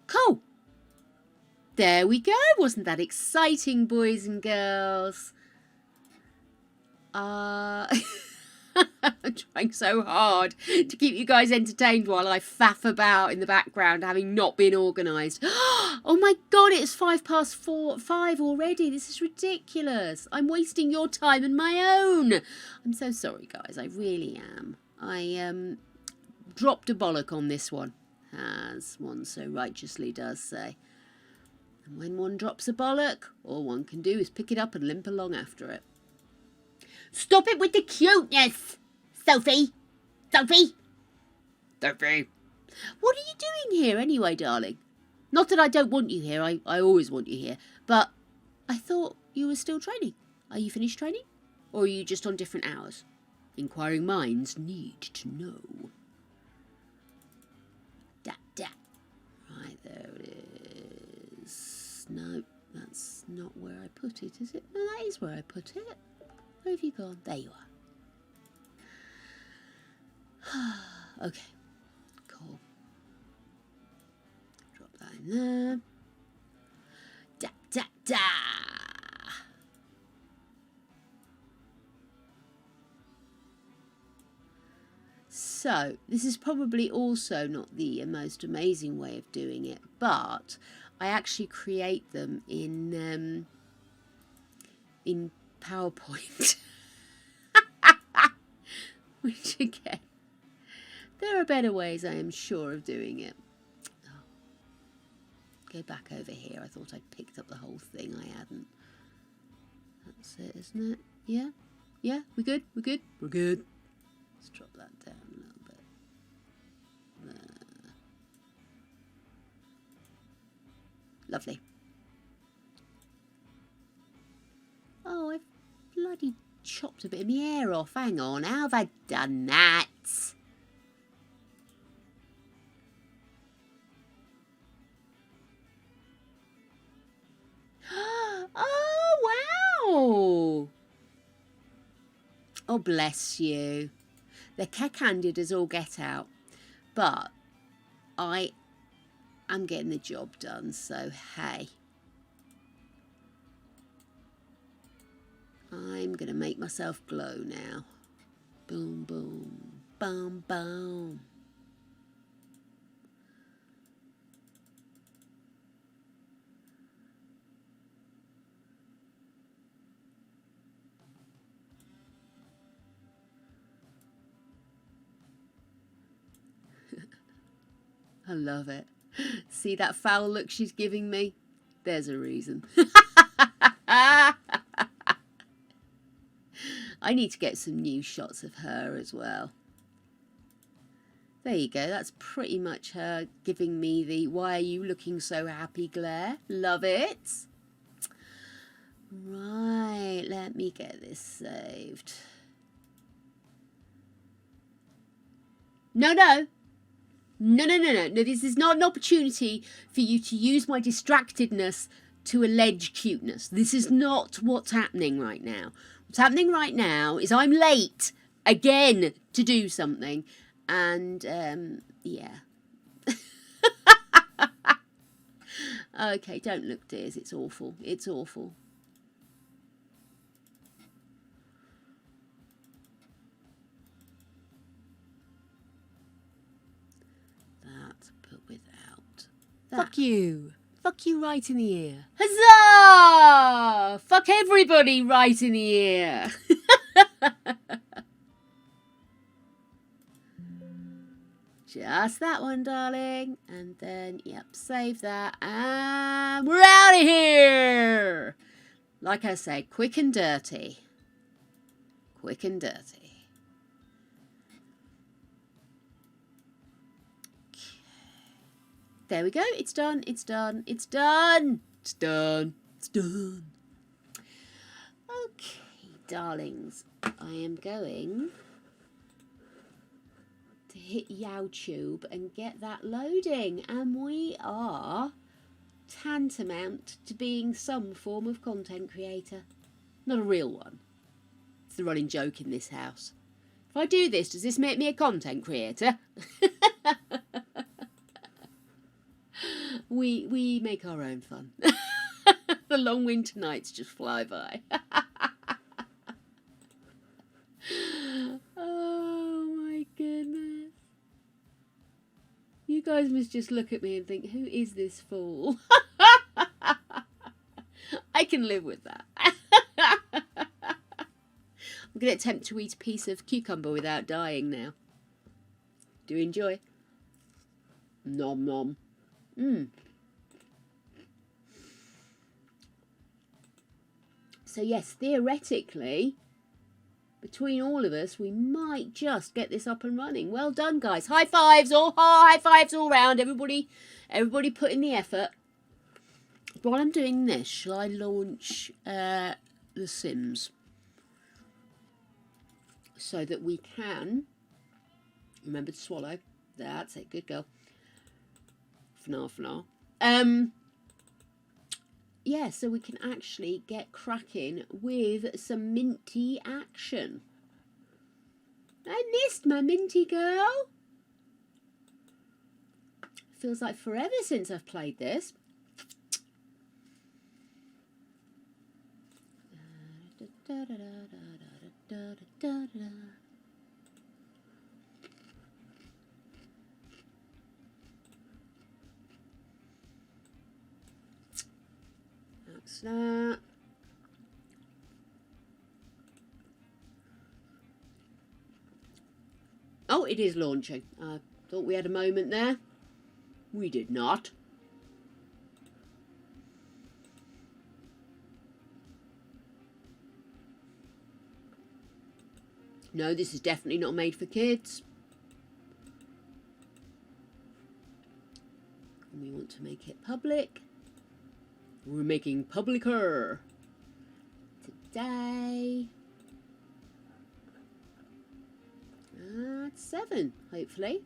Cool. There we go. Wasn't that exciting, boys and girls? I'm trying so hard to keep you guys entertained while I faff about in the background, having not been organised. Oh my God, it's 5 already. This is ridiculous. I'm wasting your time and my own. I'm so sorry, guys. I really am. I dropped a bollock on this one, as one so righteously does say. And when one drops a bollock, all one can do is pick it up and limp along after it. Stop it with the cuteness, Sophie. Sophie. Sophie. What are you doing here anyway, darling? Not that I don't want you here. I always want you here. But I thought you were still training. Are you finished training? Or are you just on different hours? Inquiring minds need to know. Right, there it is. No, that's not where I put it, is it? No, that is where I put it. Where have you gone? There you are. Okay, cool. Drop that in there. Da, da, da. So, this is probably also not the most amazing way of doing it, but I actually create them in PowerPoint. Which again, there are better ways, I am sure, of doing it. Oh. Go back over here. I thought I'd picked up the whole thing. I hadn't. That's it, isn't it? Yeah? Yeah? We good? We good? We're good. Let's drop that down a little bit. There. Lovely. Oh, I've bloody chopped a bit of my hair off. Hang on, how have I done that? Oh, wow. Oh, bless you. They're cack-handed as all get out. But I am getting the job done, so hey. I'm going to make myself glow now. Boom, boom, boom, boom. I love it. See that foul look she's giving me? There's a reason. I need to get some new shots of her as well. There you go. That's pretty much her giving me the "why are you looking so happy" glare. Love it. Right, let me get this saved. No, this is not an opportunity for you to use my distractedness to allege cuteness. This is not what's happening right now. What's happening right now is I'm late again to do something. And, yeah. Okay, don't look, dears. It's awful. It's awful. That, but without that. Fuck you. Fuck you right in the ear. Huzzah! Fuck everybody right in the ear. Just that one, darling. And then, yep, save that. And we're out of here. Like I say, quick and dirty. Quick and dirty. Okay. There we go. It's done. It's done. It's done. It's done. It's done. Okay, darlings. I am going to hit YouTube and get that loading, and we are tantamount to being some form of content creator. Not a real one. It's the running joke in this house. If I do this, does this make me a content creator? We make our own fun. The long winter nights just fly by. Oh my goodness. You guys must just look at me and think, who is this fool? I can live with that. I'm going to attempt to eat a piece of cucumber without dying now. Do you enjoy? Nom nom. So yes, theoretically, between all of us, we might just get this up and running. Well done, guys. High fives, high fives all round. Everybody put in the effort. While I'm doing this, shall I launch The Sims? So that we can, remember to swallow. That's it, good girl. Fnar. Yeah, so we can actually get cracking with some minty action. I missed my minty girl. Feels like forever since I've played this. That's that. Oh, it is launching. I thought we had a moment there. We did not. No, this is definitely not made for kids. And we want to make it public. We're making publicer today. At 7, hopefully.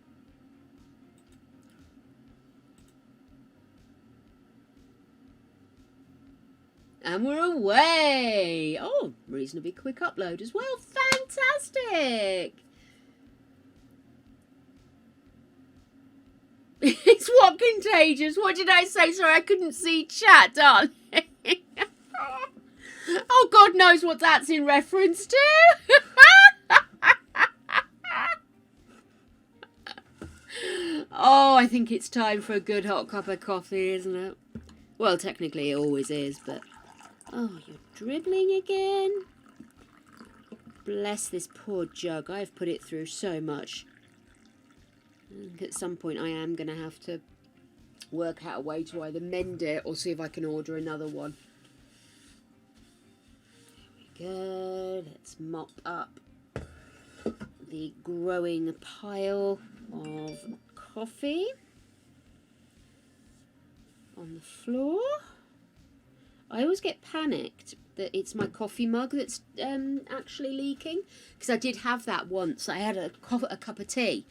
And we're away. Oh, reasonably quick upload as well. Fantastic. It's what contagious. What did I say? Sorry, I couldn't see chat, darling. Oh, God knows what that's in reference to. Oh, I think it's time for a good hot cup of coffee, isn't it? Well, technically it always is, but... Oh, you're dribbling again? Bless this poor jug. I've put it through so much. I think at some point I am going to have to work out a way to either mend it or see if I can order another one. There we go. Let's mop up the growing pile of coffee on the floor. I always get panicked that it's my coffee mug that's actually leaking, because I did have that once. I had a cup of tea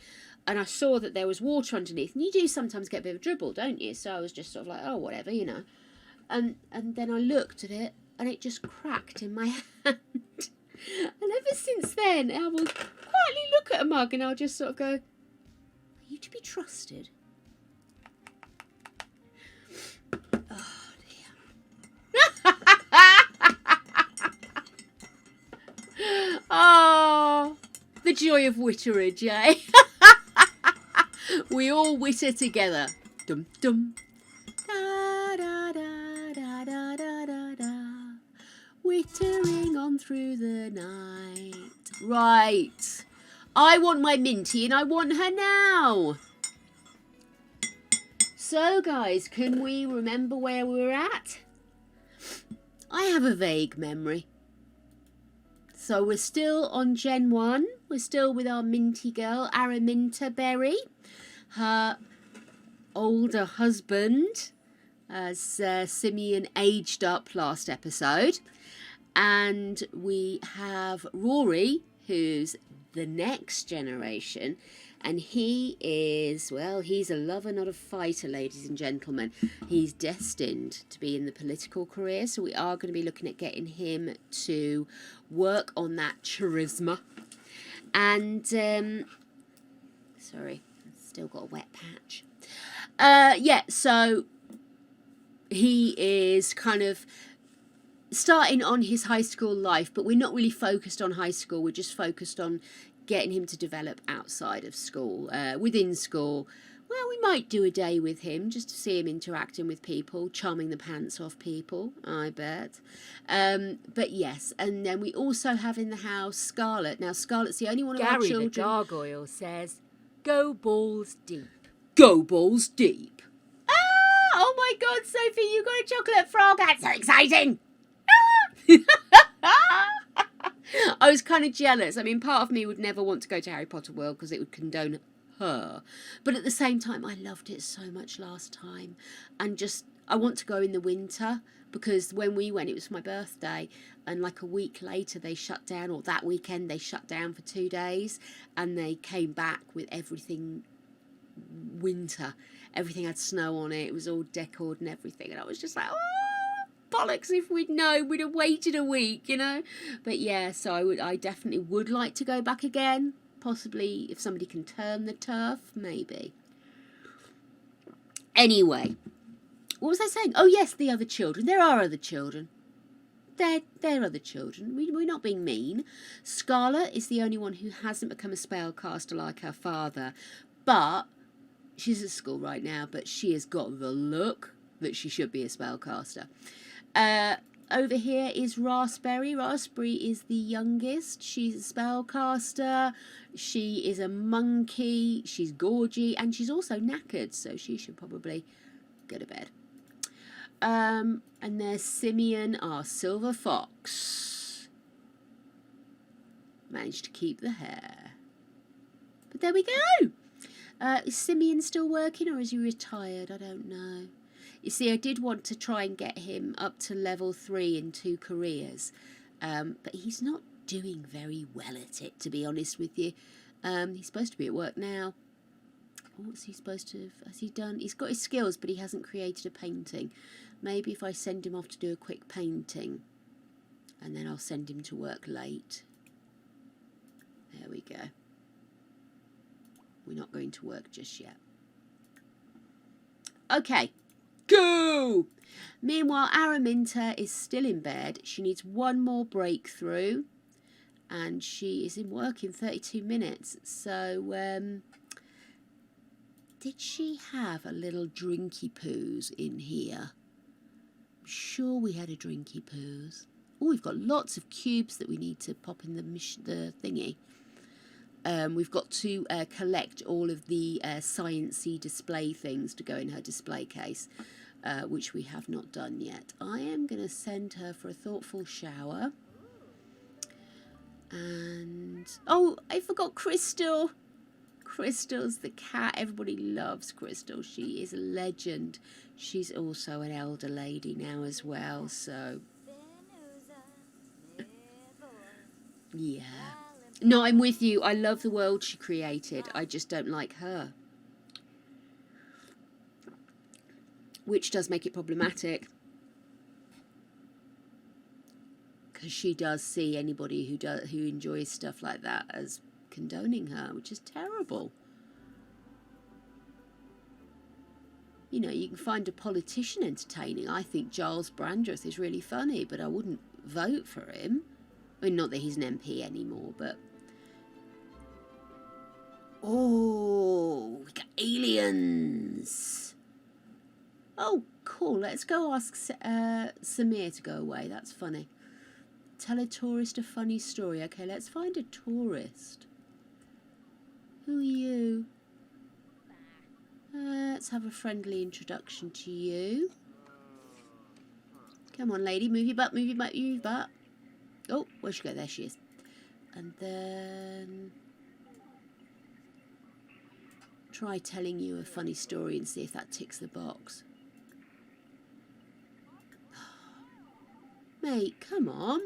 and I saw that there was water underneath, and you do sometimes get a bit of a dribble, don't you? So I was just sort of like, oh, whatever, you know. And then I looked at it and it just cracked in my hand. And ever since then, I will quietly look at a mug and I'll just sort of go, are you to be trusted? Oh, dear. Oh, the joy of witterage, eh? We all witter together. Dum dum. Da da da da da da da da. Wittering on through the night. Right. I want my Minty and I want her now. So, guys, can we remember where we're at? I have a vague memory. So we're still on Gen 1. We're still with our Minty girl, Araminta Berry. Her older husband, as Simeon aged up last episode. And we have Rory, who's the next generation. And he is, well, he's a lover, not a fighter, ladies and gentlemen. He's destined to be in the political career. So we are going to be looking at getting him to work on that charisma. And, sorry, still got a wet patch. Yeah, so he is kind of starting on his high school life, but we're not really focused on high school. We're just focused on getting him to develop outside of school. Within school, well, we might do a day with him just to see him interacting with people, charming the pants off people, I bet. But yes, and then we also have in the house Scarlett. Now, Scarlett's the only one of our Gary children. the gargoyle says, go balls deep. Go balls deep. Ah! Oh my God, Sophie, you got a chocolate frog. That's so exciting. I was kind of jealous. I mean, part of me would never want to go to Harry Potter World because it would condone her. But at the same time, I loved it so much last time. And just, I want to go in the winter because when we went, it was my birthday. And like a week later, they shut down, or that weekend, they shut down for 2 days. And they came back with everything winter. Everything had snow on it. It was all decorated and everything. And I was just like, oh, bollocks, if we'd known, we'd have waited a week, you know. But yeah, so I definitely would like to go back again. Possibly if somebody can turn the turf, maybe. Anyway, what was I saying? Oh yes, the other children. There are other children. They're other children. We're not being mean. Scarlett is the only one who hasn't become a spellcaster like her father. But she's at school right now, but she has got the look that she should be a spellcaster. Over here is Raspberry. Raspberry is the youngest. She's a spellcaster. She is a monkey. She's gorgy. And she's also knackered, so she should probably go to bed. And there's Simeon, our silver fox. Managed to keep the hair. But there we go. Is Simeon still working or is he retired? I don't know. You see, I did want to try and get him up to level 3 in 2 careers, but he's not doing very well at it, to be honest with you. He's supposed to be at work now. What's he supposed to have? Has he done? He's got his skills, but he hasn't created a painting. Maybe if I send him off to do a quick painting, and then I'll send him to work late. There we go. We're not going to work just yet. Okay. Go! Meanwhile, Araminta is still in bed. She needs one more breakthrough. And she is in work in 32 minutes. So, did she have a little drinky poos in here? I'm sure we had a drinky poos. Oh, we've got lots of cubes that we need to pop in the thingy. We've got to collect all of the sciencey display things to go in her display case, which we have not done yet. I am going to send her for a thoughtful shower. And, oh, I forgot Crystal. Crystal's the cat. Everybody loves Crystal. She is a legend. She's also an elder lady now as well, so yeah. No, I'm with you. I love the world she created. I just don't like her. Which does make it problematic. because she does see anybody who enjoys stuff like that as condoning her, which is terrible. You know, you can find a politician entertaining. I think Giles Brandreth is really funny, but I wouldn't vote for him. I mean, not that he's an MP anymore, but... Oh, we got aliens. Oh, cool. Let's go ask Samir to go away. That's funny. Tell a tourist a funny story. Okay, let's find a tourist. Who are you? Let's have a friendly introduction to you. Come on, lady. Move your butt, move your butt, move your butt. Oh, where'd she go? There she is. And then... try telling you a funny story and see if that ticks the box. Mate, come on.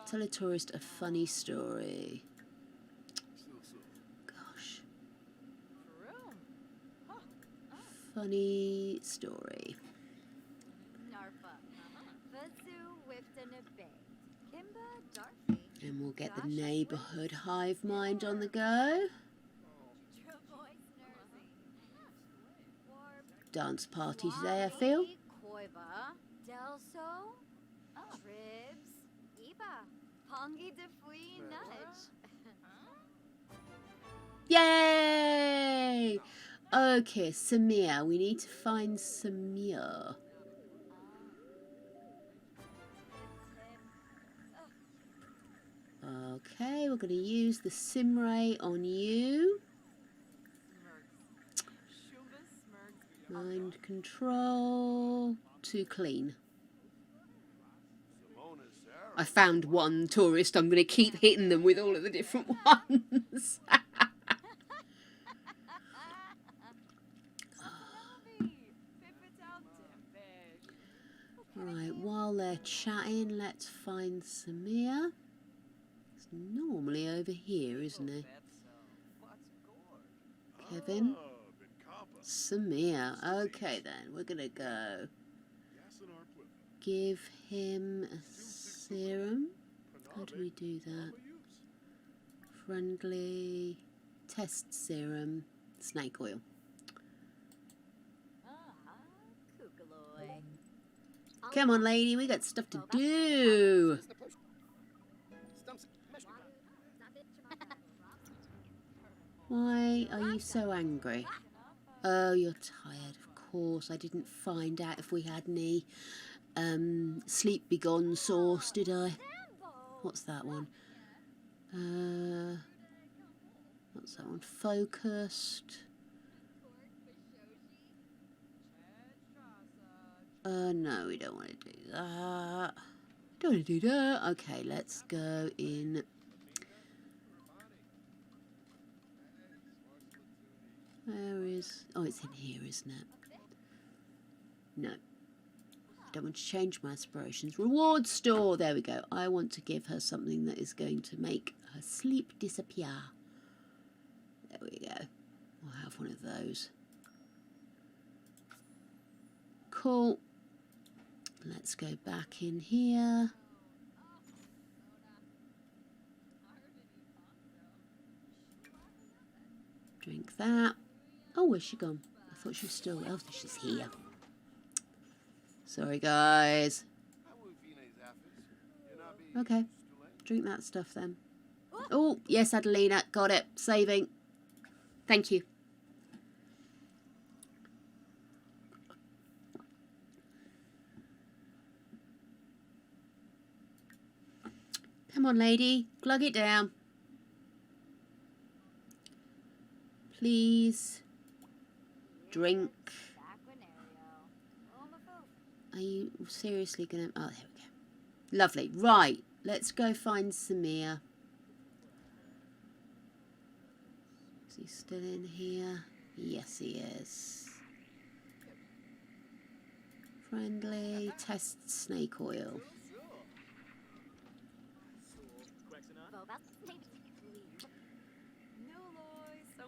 Tell a tourist a funny story. Gosh. Funny story. And we'll get the neighbourhood hive mind on the go. Dance party today, I feel. Yay! Okay, Samir. We need to find Samir. Okay, we're going to use the Simray on you. Mind control. Too clean. I found one tourist. I'm going to keep hitting them with all of the different ones. Right, while they're chatting, let's find Samir. It's normally over here, isn't it? Kevin. Samir. Okay then, we're going to go. Give him a serum. How do we do that? Friendly. Test serum. Snake oil. Come on, lady, we got stuff to do. Why are you so angry? Oh, you're tired, of course. I didn't find out if we had any sleep begone sauce, did I? What's that one? What's that one? Focused. No, we don't want to do that. Don't want to do that. Okay, let's go in. Where is... oh, it's in here, isn't it? No. I don't want to change my aspirations. Reward store. There we go. I want to give her something that is going to make her sleep disappear. There we go. We'll have one of those. Cool. Let's go back in here. Drink that. Oh, where's she gone? I thought she was still... oh, she's here. Sorry, guys. Okay. Drink that stuff then. Oh, yes, Adelina. Got it. Saving. Thank you. Come on, lady. Glug it down. Please. Drink. Are you seriously going to... oh, there we go. Lovely. Right. Let's go find Samir. Is he still in here? Yes, he is. Friendly. Test snake oil.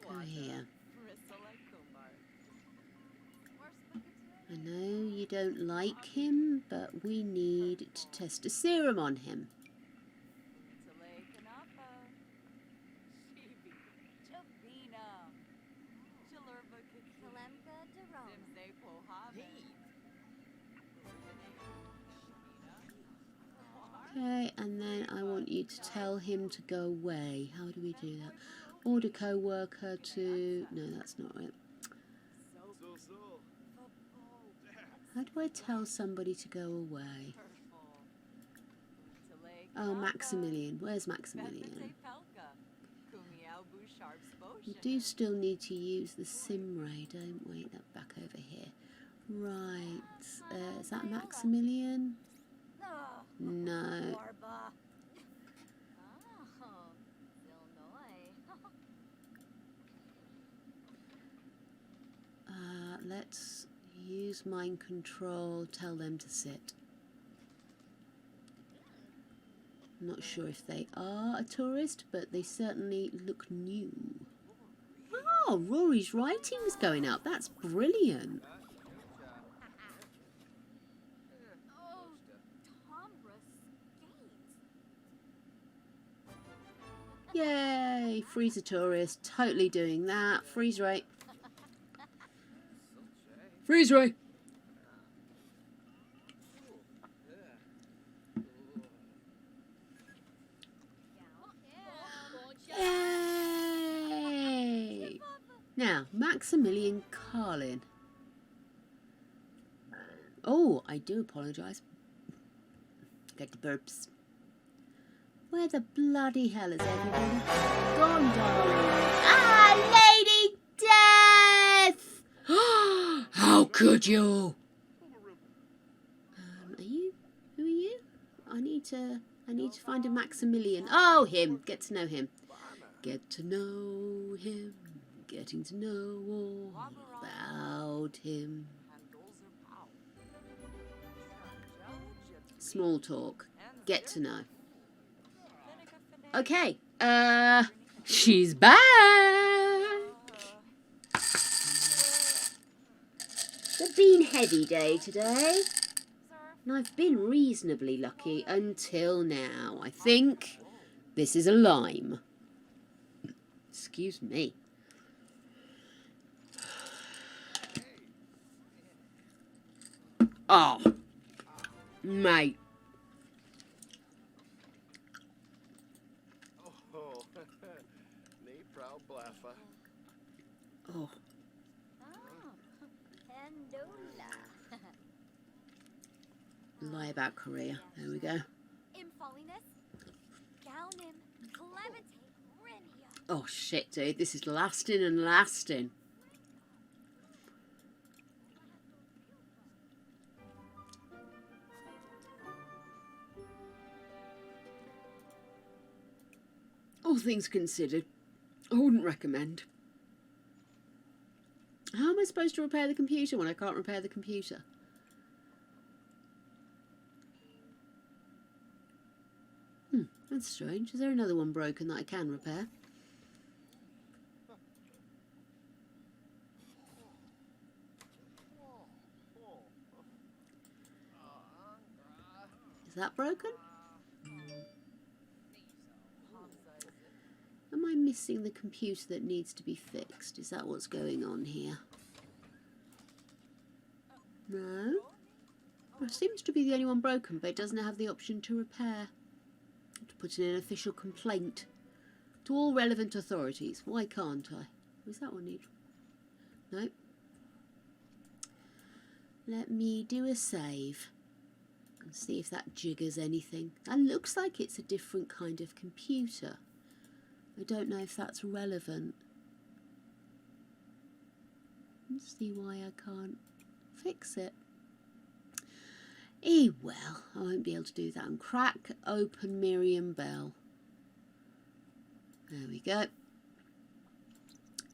Go here. I know you don't like him, but we need to test a serum on him. Okay, and then I want you to tell him to go away. How do we do that? Order co-worker to... No, that's not right. How do I tell somebody to go away? Oh, Maximilian. Where's Maximilian? We do still need to use the sim ray, don't we? That back over here. Right. Is that Maximilian? No. Let's use mind control. Tell them to sit. I'm not sure if they are a tourist, but they certainly look new. Oh, Rory's writing's going up. That's brilliant. Yay, freeze a tourist. Totally doing that. Freeze ray. Freeze ray. Yay! Now, Maximilian Carlin. Oh, I do apologise. Get the burps. Where the bloody hell is everybody gone, darling? Ah, Lady Death! How could you? Are you? Who are you? I need to find a Maximilian. Oh, him. Get to know him. Get to know him. Getting to know all about him. Small talk. Get to know. Okay. She's back. It's been a heavy day today. And I've been reasonably lucky until now. I think this is a lime. Excuse me. Oh, mate. Oh. Lie about Korea. There we go. Oh shit, dude. This is lasting and lasting. All things considered, I wouldn't recommend. How am I supposed to repair the computer when I can't repair the computer? That's strange. Is there another one broken that I can repair? Is that broken? Am I missing the computer that needs to be fixed? Is that what's going on here? No. It seems to be the only one broken, but it doesn't have the option to repair. I have to put in an official complaint to all relevant authorities. Why can't I? Was that one need? No. Let me do a save and see if that jiggers anything. That looks like it's a different kind of computer. I don't know if that's relevant. Let's see why I can't fix it. Well, I won't be able to do that. And crack open Miriam Bell. There we go.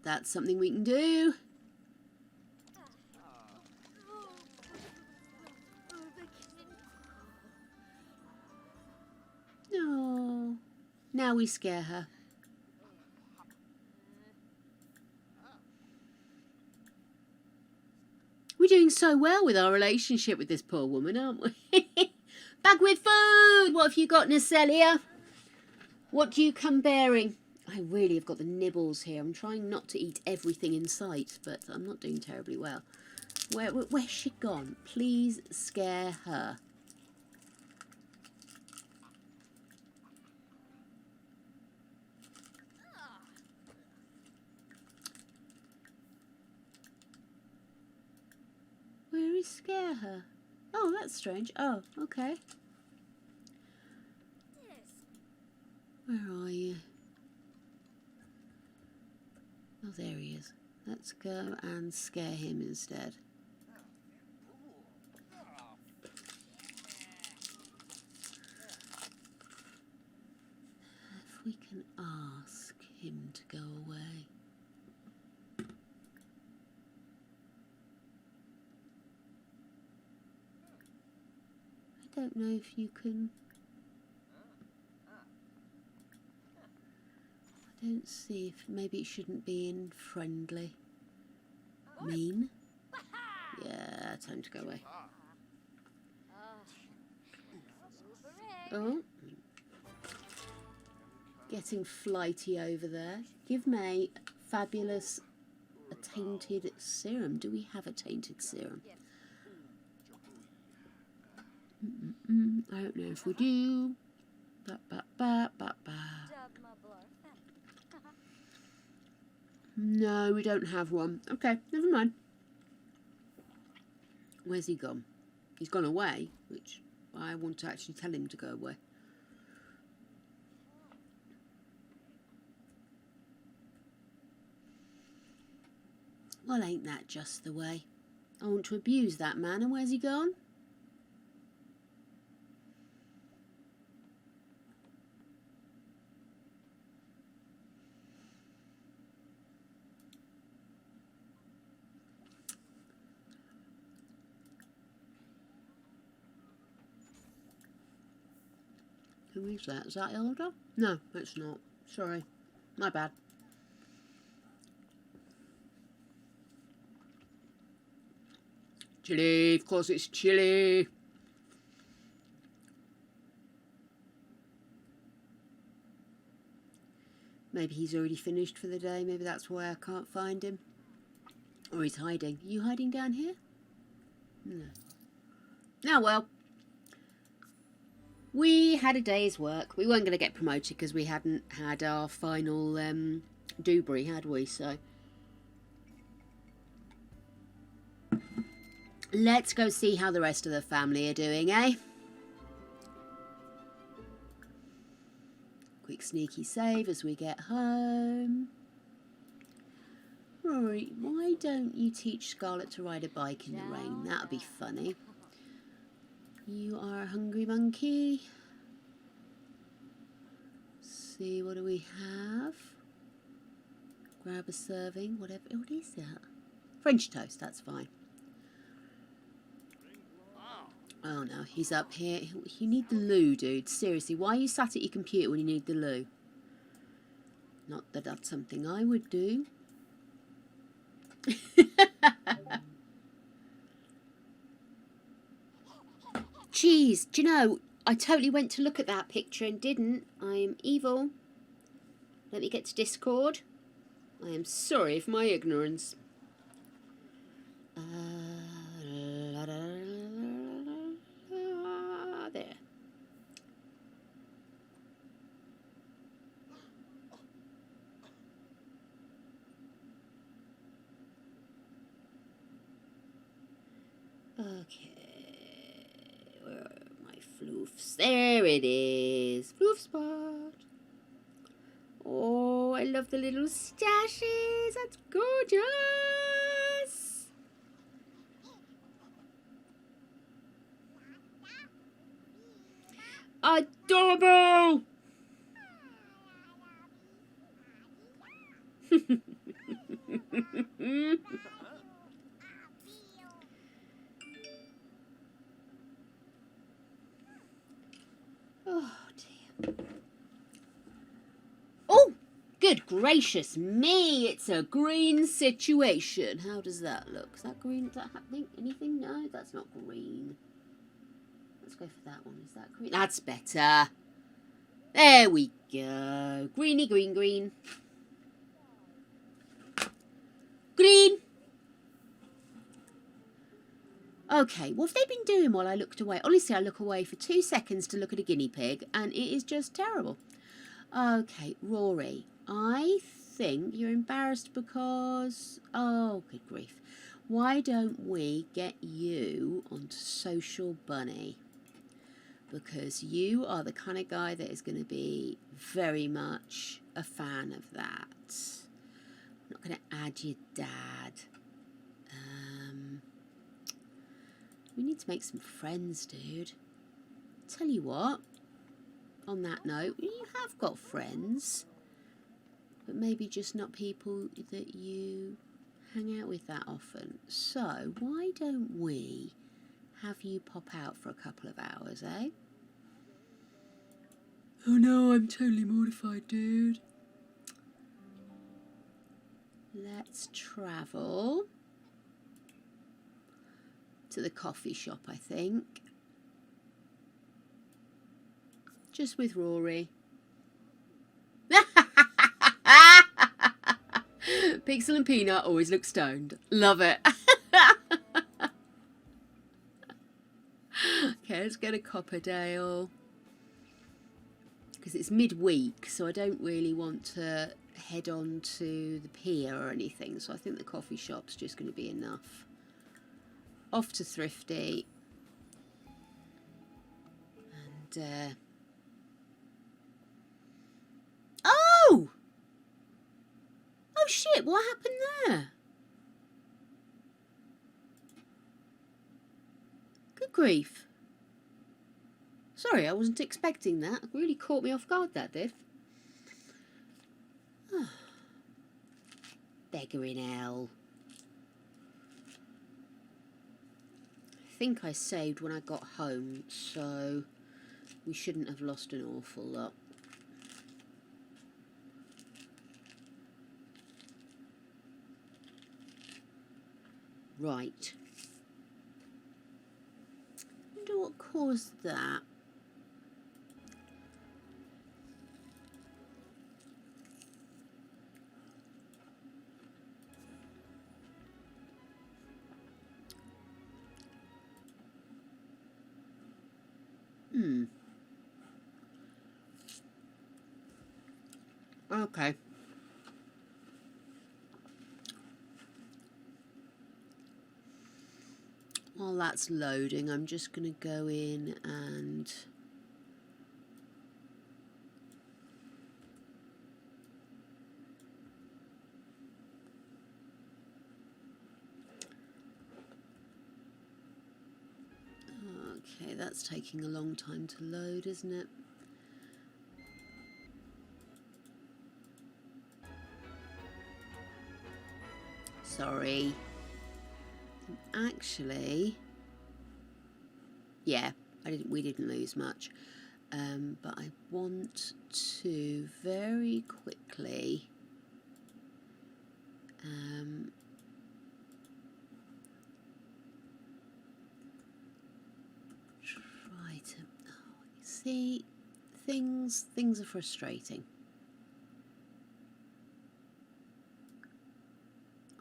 That's something we can do. No. Now we scare her. doing so well with our relationship with this poor woman, aren't we? Back with food! What have you got, Nacelia? What do you come bearing? I really have got the nibbles here. I'm trying not to eat everything in sight, but I'm not doing terribly well. Where's she gone? Please scare her. Where is scare her? Oh, that's strange. Oh, okay. Where are you? Oh, there he is. Let's go and scare him instead. If we can ask him to go away. I don't know if you can... I don't see if maybe it shouldn't be in friendly. Mean? Yeah, time to go away. Oh. Getting flighty over there. Give May fabulous a tainted serum. Do we have a tainted serum? I don't know if we do. Ba, ba, ba, ba, ba. No, we don't have one. Okay, never mind. Where's he gone? He's gone away, which I want to actually tell him to go away. Well, ain't that just the way? I want to abuse that man, and where's he gone? Who is that? Is that Elder? No, it's not. Sorry. My bad. Chilly. Of course it's chilly. Maybe he's already finished for the day. Maybe that's why I can't find him. Or he's hiding. Are you hiding down here? No. Oh, well. We had a day's work. We weren't going to get promoted because we hadn't had our final doobry, had we? So let's go see how the rest of the family are doing, eh? Quick sneaky save as we get home. Rory, why don't you teach Scarlett to ride a bike in the rain? That would be funny. You are a hungry monkey. See, what do we have? Grab a serving, whatever. What is that? French toast, that's fine. Oh no, he's up here. You need the loo, dude. Seriously, why are you sat at your computer when you need the loo? Not that that's something I would do. Jeez, do you know, I totally went to look at that picture and didn't. I am evil. Let me get to Discord. I am sorry for my ignorance. There. Okay. Floofs. There it is. Floof spot. Oh, I love the little stashes. That's gorgeous. Adorable. Oh dear. Oh, good gracious me, it's a green situation. How does that look? Is that green? Is that happening? Anything? No, that's not green. Let's go for that one. Is that green? That's better. There we go. Greeny, green, green. Green. Okay, what have they been doing while I looked away? Honestly, I look away for 2 seconds to look at a guinea pig, and it is just terrible. Okay, Rory, I think you're embarrassed because... Oh, good grief. Why don't we get you onto Social Bunny? Because you are the kind of guy that is going to be very much a fan of that. I'm not going to add your dad. We need to make some friends, dude. Tell you what, on that note, you have got friends, but maybe just not people that you hang out with that often. So why don't we have you pop out for a couple of hours, eh? Oh no, I'm totally mortified, dude. Let's travel to the coffee shop, I think. Just with Rory. Pixel and Peanut always look stoned. Love it. Okay, let's go to Copperdale. Because it's midweek, so I don't really want to head on to the pier or anything. So I think the coffee shop's just going to be enough. Off to Thrifty. And, oh! Oh shit, what happened there? Good grief. Sorry, I wasn't expecting that. It really caught me off guard, that did. Oh. Beggar in hell. I think I saved when I got home, so we shouldn't have lost an awful lot. Right. I wonder what caused that. Okay. While that's loading, I'm just going to go in and... Okay, that's taking a long time to load, isn't it? Sorry. Actually, yeah, we didn't lose much. But I want to very quickly try to see things are frustrating.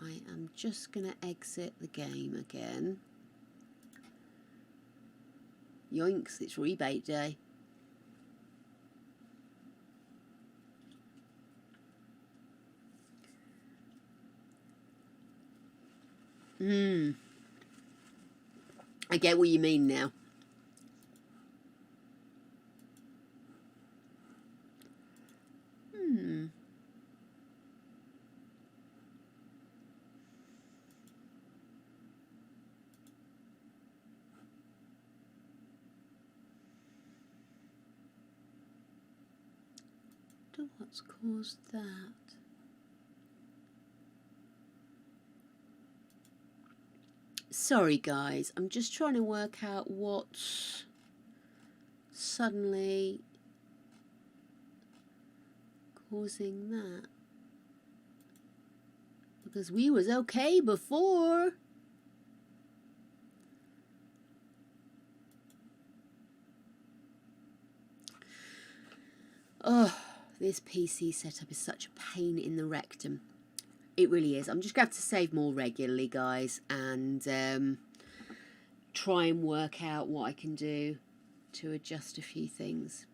I am just going to exit the game again. Yoinks, it's rebate day. I get what you mean now. What's caused that? Sorry guys, I'm just trying to work out what's suddenly causing that. because we was okay before. Oh, this PC setup is such a pain in the rectum. It really is. I'm just going to have to save more regularly, guys, and try and work out what I can do to adjust a few things.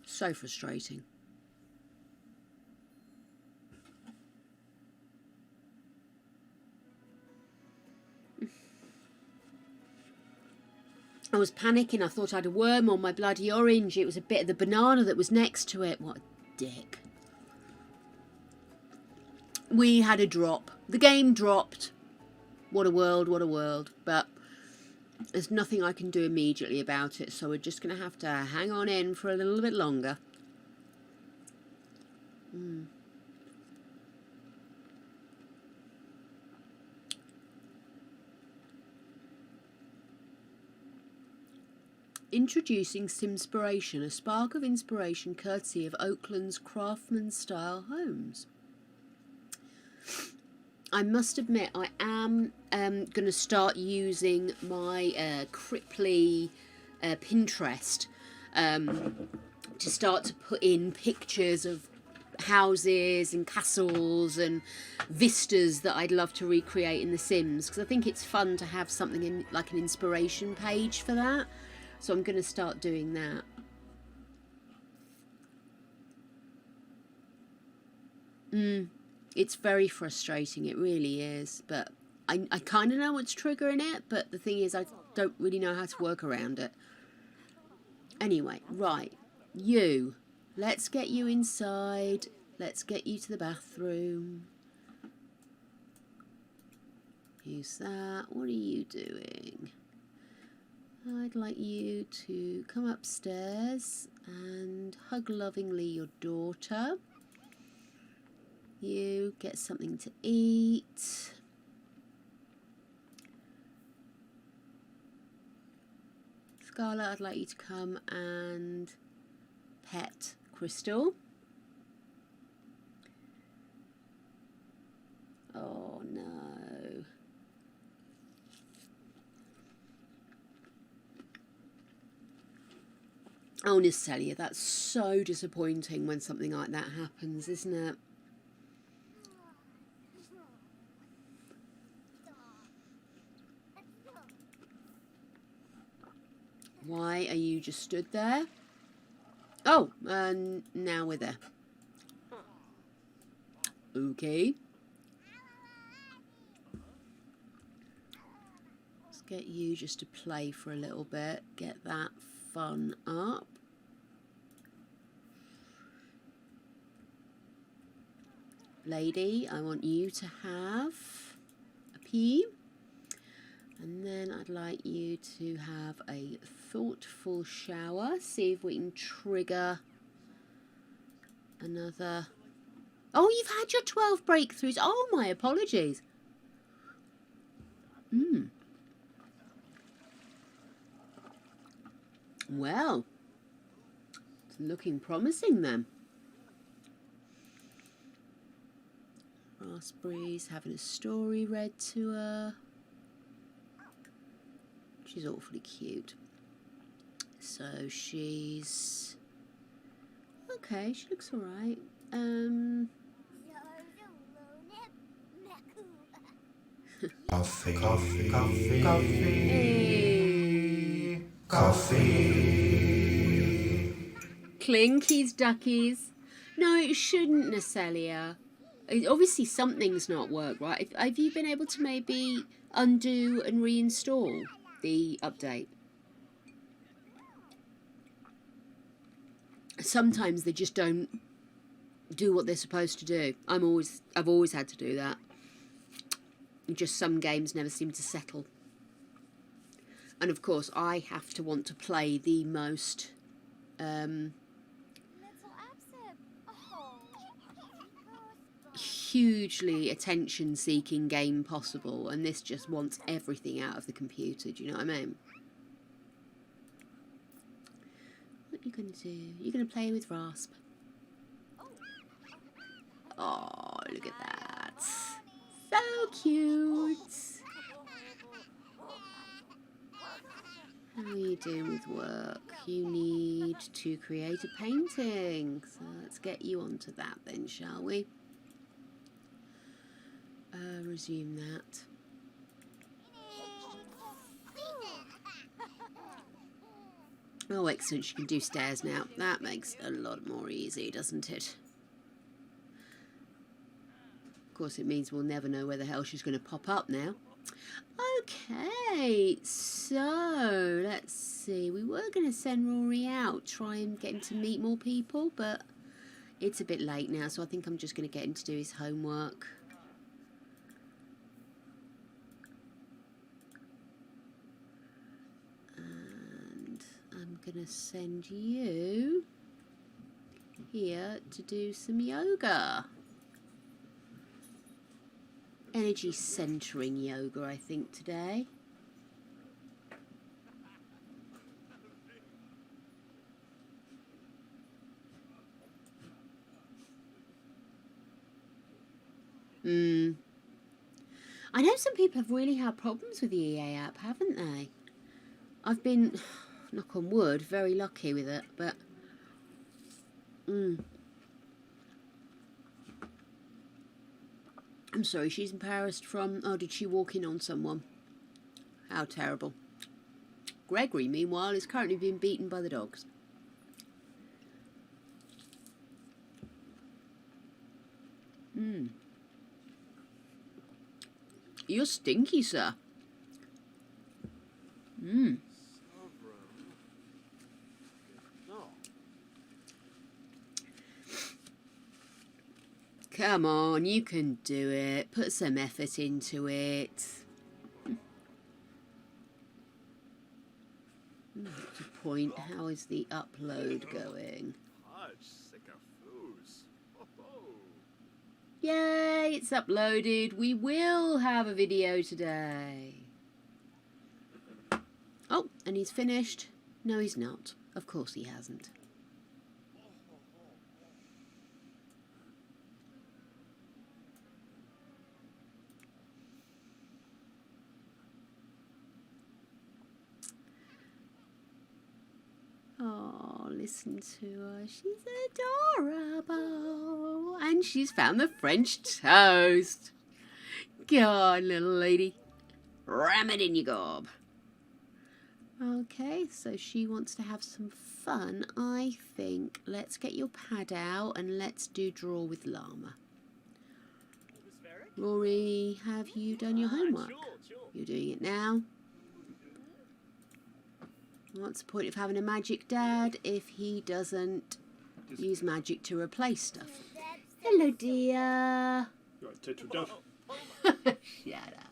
So frustrating. I was panicking. I thought I had a worm on my bloody orange. It was a bit of the banana that was next to it. What a dick. We had a drop. The game dropped. What a world, what a world. But there's nothing I can do immediately about it, so we're just going to have to hang on in for a little bit longer. Introducing Simspiration, a spark of inspiration courtesy of Oakland's craftsman-style homes. I must admit, I am going to start using my Cripply Pinterest to start to put in pictures of houses and castles and vistas that I'd love to recreate in The Sims, because I think it's fun to have something in like an inspiration page for that. So I'm going to start doing that. It's very frustrating, it really is, but I kind of know what's triggering it, but the thing is I don't really know how to work around it. Anyway, right, you. Let's get you inside. Let's get you to the bathroom. Use that. What are you doing? I'd like you to come upstairs and hug lovingly your daughter. You get something to eat. Scarlett, I'd like you to come and pet Crystal. Oh no. Oh, Natalia, that's so disappointing when something like that happens, isn't it? Why are you just stood there? Oh, and now we're there. Okay. Let's get you just to play for a little bit. Get that fun up. Lady, I want you to have a pee. And then I'd like you to have a thoughtful shower. See if we can trigger another... Oh, you've had your 12 breakthroughs. Oh, my apologies. Well, it's looking promising then. Raspberry's having a story read to her. She's awfully cute. So she's... okay, she looks alright. Coffee. Hey. Coffee. Clinkies, duckies. No, it shouldn't, Natalia. Obviously something's not worked, right? Have you been able to maybe undo and reinstall the update? Sometimes they just don't do what they're supposed to do. I've always had to do that. Just some games never seem to settle. And of course I have to want to play the most hugely attention-seeking game possible, and this just wants everything out of the computer. Do you know what I mean? What are you going to do? You're going to play with Rasp. Oh, look at that. So cute. How are you doing with work? You need to create a painting. So let's get you onto that then, shall we? Resume that. Oh, excellent. She can do stairs now. That makes it a lot more easy, doesn't it? Of course, it means we'll never know where the hell she's going to pop up now. Okay, so let's see. We were going to send Rory out, try and get him to meet more people, but it's a bit late now, so I think I'm just going to get him to do his homework. And I'm going to send you here to do some yoga. Energy centering yoga, I think, today. I know some people have really had problems with the EA app, haven't they? I've been, knock on wood, very lucky with it, but I'm sorry, she's embarrassed from... Oh, did she walk in on someone? How terrible. Gregory, meanwhile, is currently being beaten by the dogs. You're stinky, sir. Come on, you can do it. Put some effort into it. What's the point? How is the upload going? Yay, it's uploaded. We will have a video today. Oh, and he's finished. No, he's not. Of course he hasn't. Oh, listen to her. She's adorable. And she's found the French toast. Go on, little lady. Ram it in your gob. Okay, so she wants to have some fun, I think. Let's get your pad out and let's do draw with llama. Rory, have you done your homework? You're doing it now. What's the point of having a magic dad if he doesn't use magic to replace stuff? Hello, dear. Right, turtle dove. Shut up.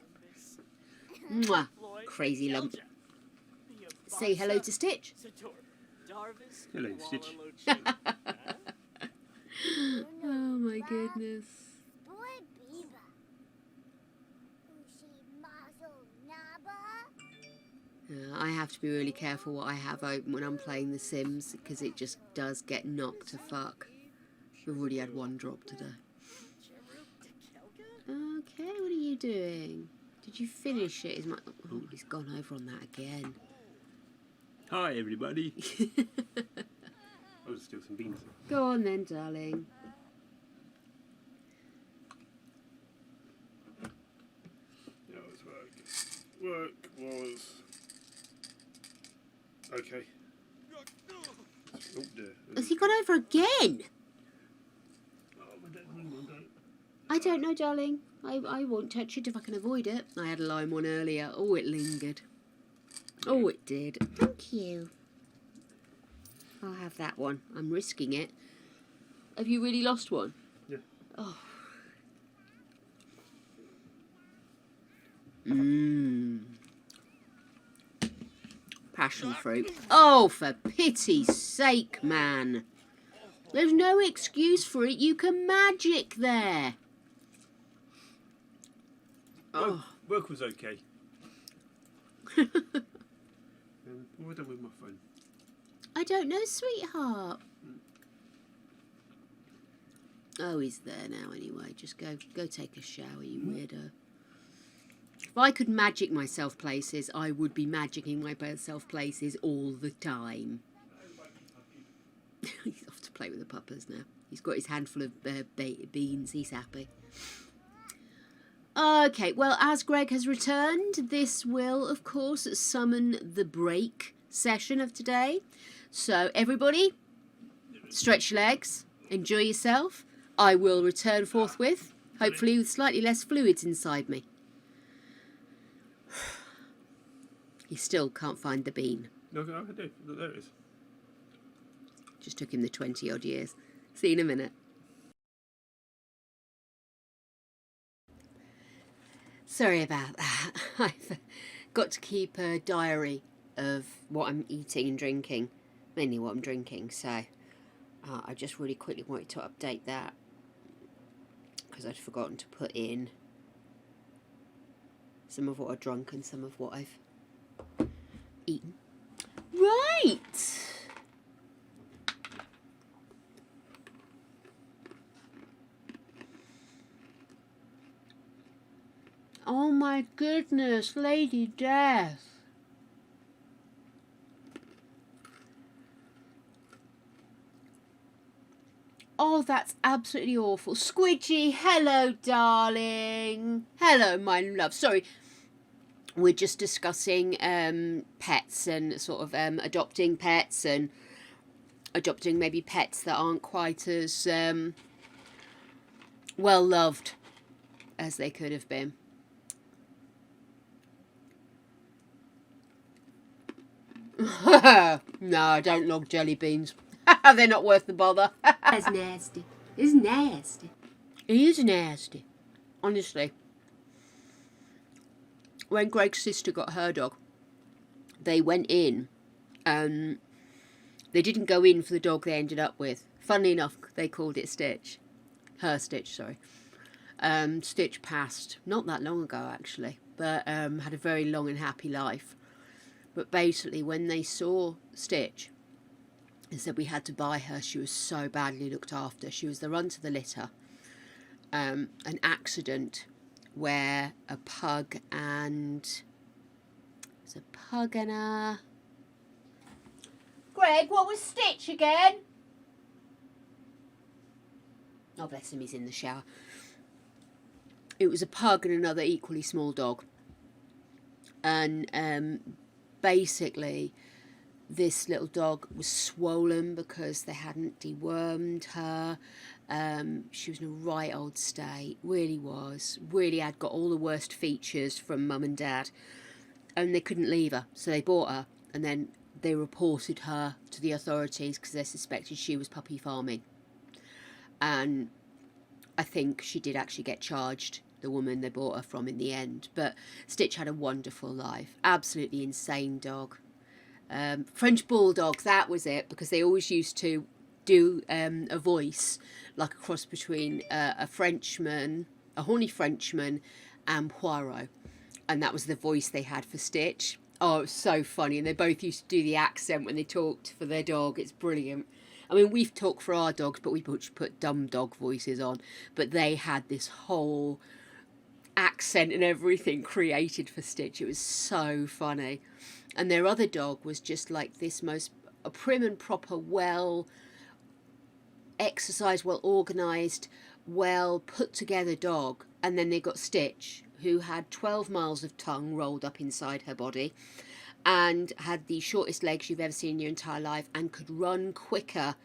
Mwah. Crazy lump. Say hello to Stitch. Hello, Stitch. Oh my goodness. I have to be really careful what I have open when I'm playing The Sims because it just does get knocked to fuck. We've already had one drop today. Okay, what are you doing? Did you finish it? Oh, he's gone over on that again. Hi, everybody. I'll steal some beans. Go on then, darling. That was work. Work was... okay. Oh dear. Has he gone over again? Oh, my dad's ring on, don't. I don't know, darling. I won't touch it if I can avoid it. I had a lime one earlier. Oh, it lingered. Oh, it did. Thank you. I'll have that one. I'm risking it. Have you really lost one? Yeah. Oh. Mmm. Passion fruit. Oh, for pity's sake, man. There's no excuse for it. You can magic there. Oh. Work was okay. What have I done with my phone? I don't know, sweetheart. Oh, he's there now anyway. Just go take a shower, you weirdo. If I could magic myself places, I would be magicking myself places all the time. He's off to play with the puppers now. He's got his handful of beans. He's happy. Okay, well, as Greg has returned, this will, of course, summon the break session of today. So, everybody, stretch your legs, enjoy yourself. I will return forthwith, hopefully with slightly less fluids inside me. He still can't find the bean. No, I do. There it is. Just took him the 20-odd years. See you in a minute. Sorry about that. I've got to keep a diary of what I'm eating and drinking. Mainly what I'm drinking, so I just really quickly wanted to update that because I'd forgotten to put in some of what I've drunk and some of what I've eaten. Right! Oh my goodness, Lady Death. Oh, that's absolutely awful. Squidgy, hello, darling. Hello, my love. Sorry, we're just discussing pets and sort of adopting pets and adopting maybe pets that aren't quite as well loved as they could have been. No, I don't log jelly beans. They're not worth the bother. That's nasty. It's nasty. It is nasty. Honestly. When Greg's sister got her dog, they went in. They didn't go in for the dog they ended up with. Funnily enough, they called it Stitch. Her Stitch, sorry. Stitch passed not that long ago, actually, but had a very long and happy life. But basically, when they saw Stitch, they said we had to buy her. She was so badly looked after. She was the run to the litter. An accident where a pug and... It's a pug and a... Greg, what was Stitch again? Oh, bless him, he's in the shower. It was a pug and another equally small dog. And basically, this little dog was swollen because they hadn't dewormed her. She was in a right old state, really was. Really had got all the worst features from mum and dad. And they couldn't leave her, so they bought her. And then they reported her to the authorities because they suspected she was puppy farming. And I think she did actually get charged, the woman they bought her from, in the end. But Stitch had a wonderful life. Absolutely insane dog. French Bulldog, that was it, because they always used to do a voice like a cross between a Frenchman, a horny Frenchman, and Poirot. And that was the voice they had for Stitch. Oh, it was so funny. And they both used to do the accent when they talked for their dog. It's brilliant. I mean, we've talked for our dogs, but we put dumb dog voices on. But they had this whole accent and everything created for Stitch. It was so funny. And their other dog was just like this most prim and proper, well exercised, well organised, well put together dog. And then they got Stitch, who had 12 miles of tongue rolled up inside her body and had the shortest legs you've ever seen in your entire life and could run quicker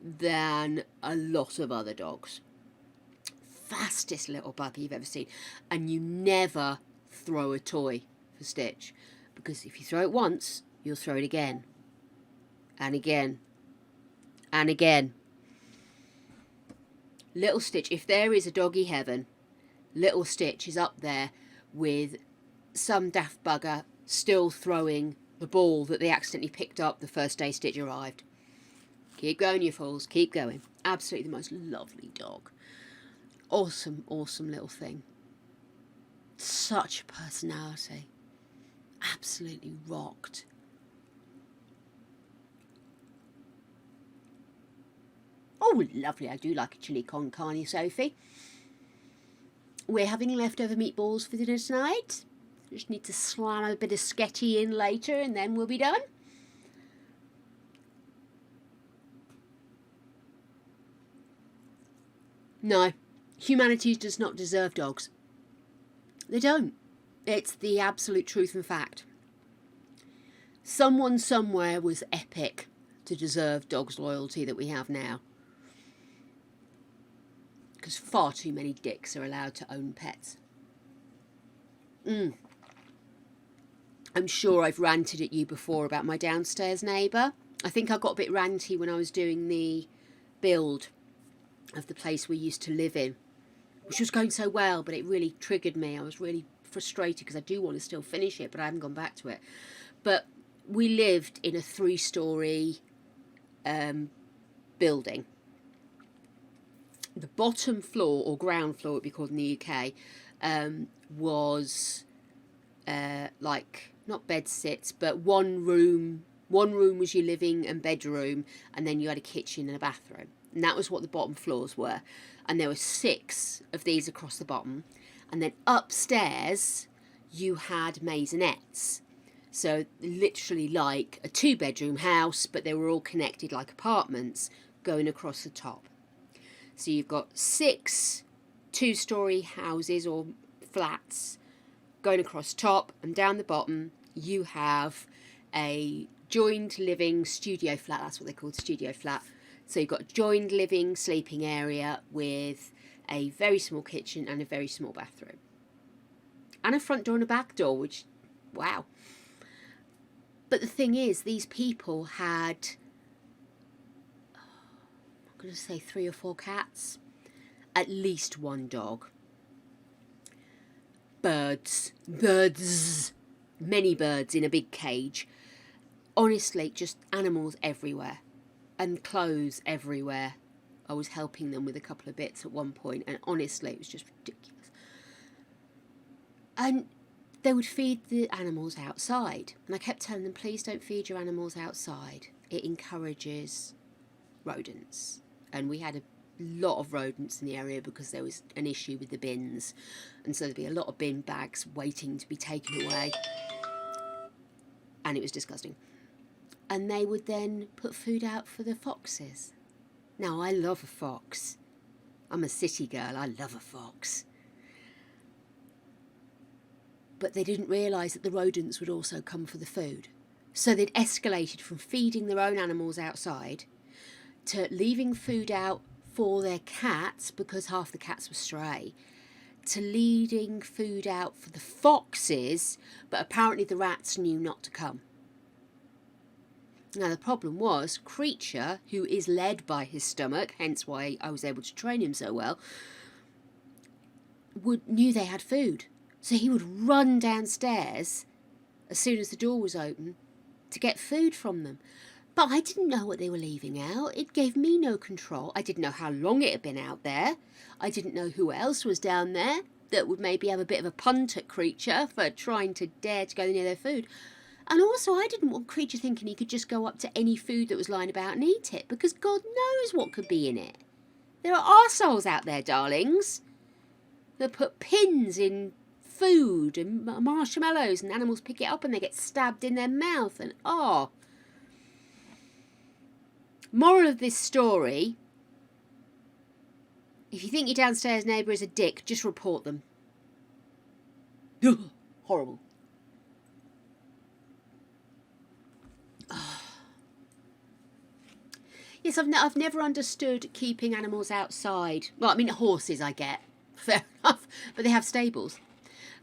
than a lot of other dogs. Fastest little puppy you've ever seen. And you never throw a toy for Stitch, because if you throw it once, you'll throw it again and again and again. Little Stitch, if there is a doggy heaven, Little Stitch is up there with some daft bugger still throwing the ball that they accidentally picked up the first day Stitch arrived. Keep going, you fools, keep going. Absolutely the most lovely dog. Awesome, awesome little thing. Such a personality. Absolutely rocked. Oh, lovely. I do like a chili con carne, Sophie. We're having leftover meatballs for dinner tonight. Just need to slam a bit of sketty in later and then we'll be done. No, humanity does not deserve dogs. They don't. It's the absolute truth and fact. Someone somewhere was epic to deserve dogs' loyalty that we have now. Because far too many dicks are allowed to own pets. I'm sure I've ranted at you before about my downstairs neighbour. I think I got a bit ranty when I was doing the build of the place we used to live in, which was going so well, but it really triggered me. I was really frustrated because I do want to still finish it, but I haven't gone back to it. But we lived in a 3-storey building. The bottom floor, or ground floor it would be called in the UK, was like, not bed sits, but one room was your living and bedroom, and then you had a kitchen and a bathroom. And that was what the bottom floors were. And there were 6 of these across the bottom. And then upstairs, you had maisonettes. So literally like a 2-bedroom house, but they were all connected like apartments going across the top. So you've got 6 2-storey houses or flats going across top, and down the bottom you have a joined living studio flat. That's what they're called, studio flat. So you've got a joined living sleeping area with a very small kitchen and a very small bathroom. And a front door and a back door, which, wow. But the thing is, these people had, I'm going to say 3 or 4 cats, at least 1 dog. Birds, many birds in a big cage. Honestly, just animals everywhere. And clothes everywhere. I was helping them with a couple of bits at one point, and honestly, it was just ridiculous. And they would feed the animals outside. And I kept telling them, please don't feed your animals outside. It encourages rodents. And we had a lot of rodents in the area because there was an issue with the bins. And so there'd be a lot of bin bags waiting to be taken away. And it was disgusting. And they would then put food out for the foxes. Now, I love a fox. I'm a city girl. I love a fox. But they didn't realise that the rodents would also come for the food. So they'd escalated from feeding their own animals outside to leaving food out for their cats, because half the cats were stray, to leading food out for the foxes, but apparently the rats knew not to come. Now, the problem was, Creature, who is led by his stomach, hence why I was able to train him so well, knew they had food. So he would run downstairs as soon as the door was open to get food from them. But I didn't know what they were leaving out. It gave me no control. I didn't know how long it had been out there. I didn't know who else was down there that would maybe have a bit of a punt at Creature for trying to dare to go near their food. And also, I didn't want Creature thinking he could just go up to any food that was lying about and eat it, because God knows what could be in it. There are arseholes out there, darlings, that put pins in food and marshmallows, and animals pick it up and they get stabbed in their mouth, and Moral of this story, if you think your downstairs neighbour is a dick, just report them. Horrible. Yes, I've never understood keeping animals outside. Well, I mean, horses I get, fair enough, but they have stables.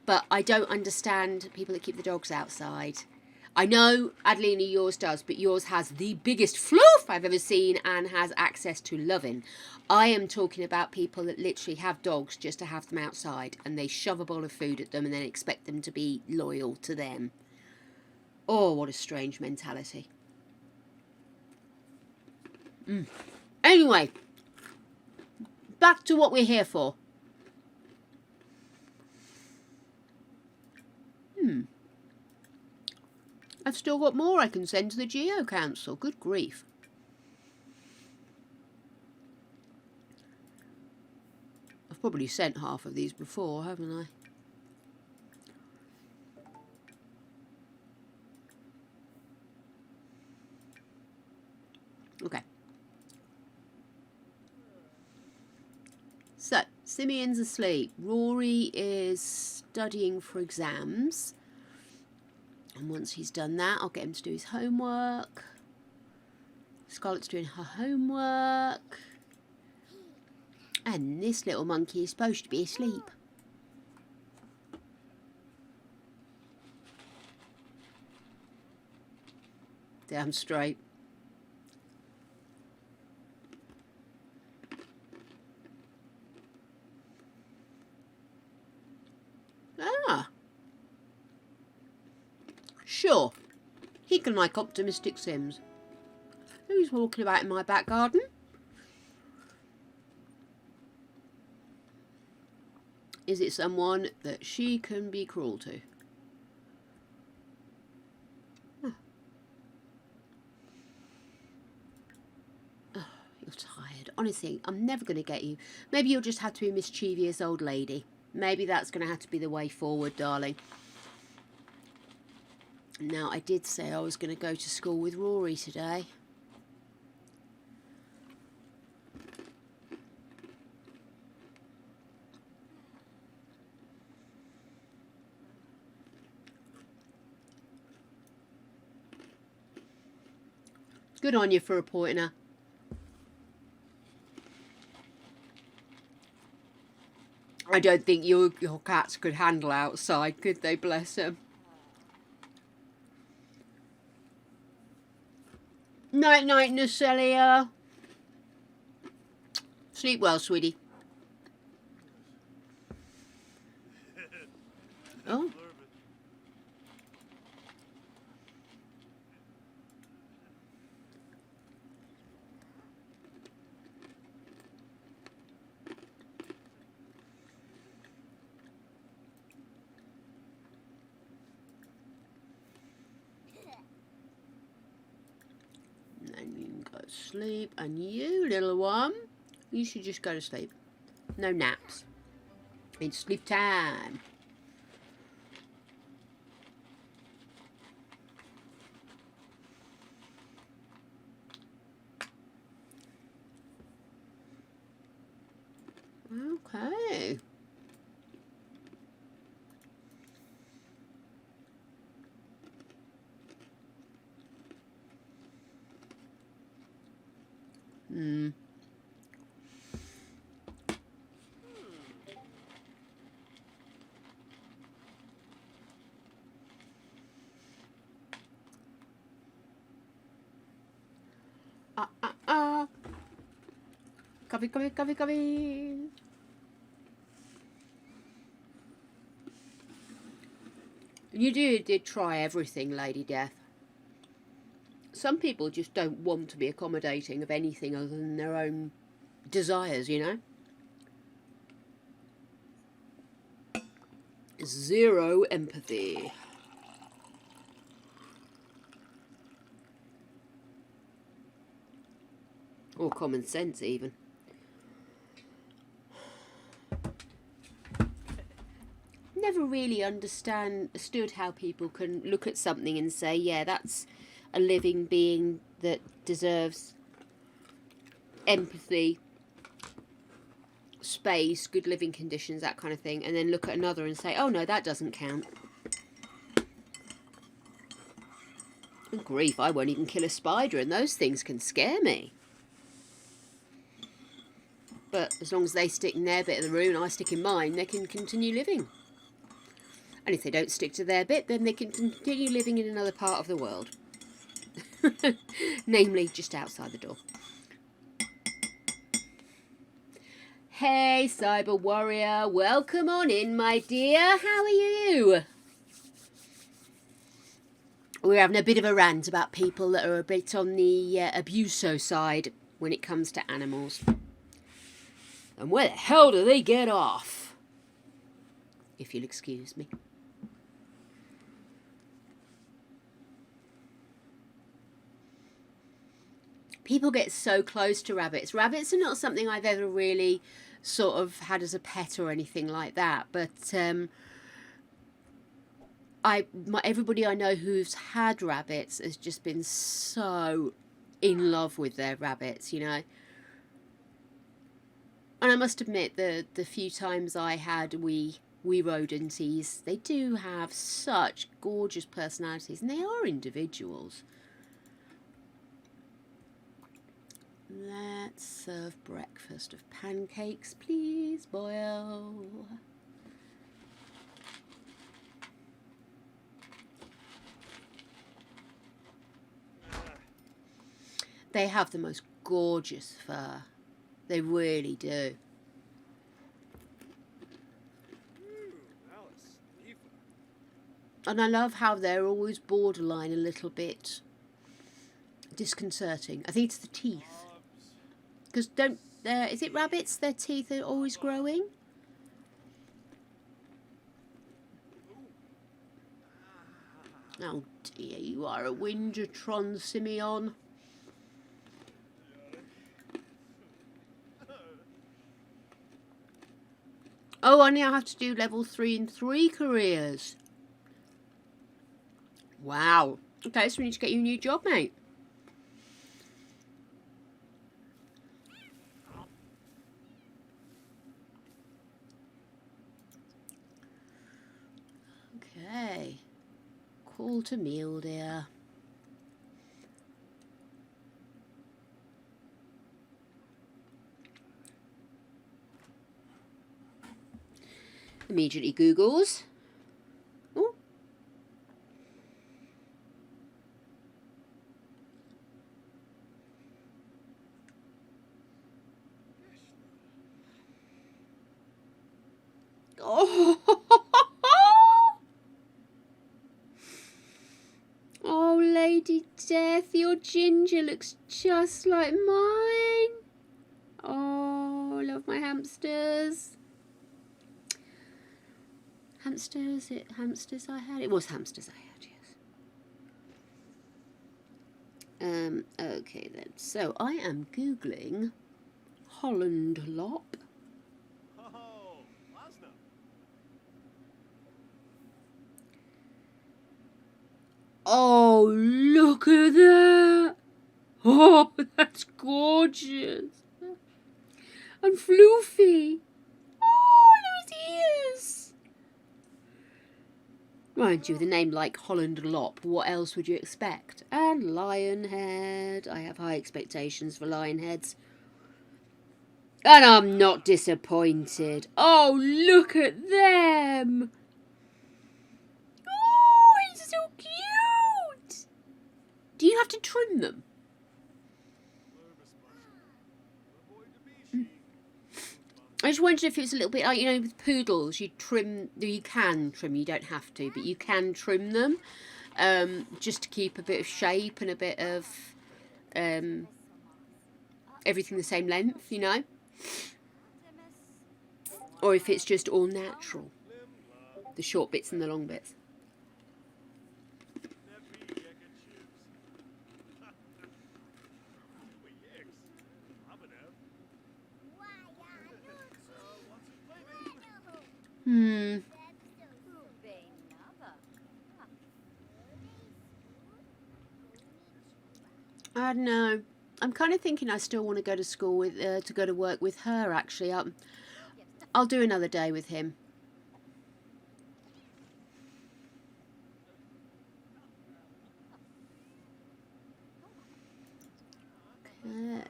But I don't understand people that keep the dogs outside. I know, Adelina, yours does, but yours has the biggest floof I've ever seen and has access to loving. I am talking about people that literally have dogs just to have them outside, and they shove a bowl of food at them and then expect them to be loyal to them. Oh, what a strange mentality. Anyway, back to what we're here for. I've still got more I can send to the Geo Council. Good grief. I've probably sent half of these before, haven't I? Okay. So, Simeon's asleep. Rory is studying for exams. And once he's done that, I'll get him to do his homework. Scarlett's doing her homework. And this little monkey is supposed to be asleep. Damn straight. Ah. Sure. He can like optimistic Sims. Who's walking about in my back garden? Is it someone that she can be cruel to? Oh. Oh, you're tired. Honestly, I'm never going to get you. Maybe you'll just have to be a mischievous old lady. Maybe that's going to have to be the way forward, darling. Now, I did say I was going to go to school with Rory today. Good on you for reporting her. I don't think your cats could handle outside, could they? Bless them. Night night, Nacelia. Sleep well, sweetie. Oh. And you can go to sleep. And you, little one, you should just go to sleep. No naps. It's sleep time. Okay. Hmm. Coffee, coffee, coffee, coffee. You did try everything, Lady Death. Some people just don't want to be accommodating of anything other than their own desires, you know? Zero empathy. Or common sense, even. Never really understood how people can look at something and say, yeah, that's a living being that deserves empathy, space, good living conditions, that kind of thing, and then look at another and say, oh no, that doesn't count. Good grief, I won't even kill a spider, and those things can scare me. But as long as they stick in their bit of the room and I stick in mine, they can continue living. And if they don't stick to their bit, then they can continue living in another part of the world. Namely, just outside the door. Hey, Cyber Warrior. Welcome on in, my dear. How are you? We're having a bit of a rant about people that are a bit on the abuso side when it comes to animals. And where the hell do they get off? If you'll excuse me. People get so close to rabbits. Rabbits are not something I've ever really sort of had as a pet or anything like that. But everybody I know who's had rabbits has just been so in love with their rabbits, you know. And I must admit, the few times I had wee rodents, they do have such gorgeous personalities, and they are individuals. Let's serve breakfast of pancakes, please, boyo. They have the most gorgeous fur. They really do. And I love how they're always borderline a little bit disconcerting. I think it's the teeth. Because is it rabbits, their teeth are always growing? Oh dear, you are a Wingertron, Simeon. Oh, I now have to do level 3 and 3 careers. Wow. Okay, so we need to get you a new job, mate. Okay. Call to meal, dear. Immediately Googles. Oh. Oh, Lady Death, your ginger looks just like mine. Oh, I love my hamsters. Hamsters, hamsters I had? It was hamsters I had, yes. Okay then. So I am Googling Holland Lop. Oh, look at that! Oh, that's gorgeous! And floofy! Oh, those ears! Mind you, with a name like Holland Lop, what else would you expect? And Lionhead. I have high expectations for Lionheads. And I'm not disappointed. Oh, look at them! Oh, it's so cute! Do you have to trim them? I just wondered if it was a little bit like, you know, with poodles, you can trim, you don't have to, but you can trim them just to keep a bit of shape and a bit of everything the same length, you know? Or if it's just all natural, the short bits and the long bits. I don't know. I'm kind of thinking I still want to go to school with, to go to work with her, actually. I'll do another day with him. Okay.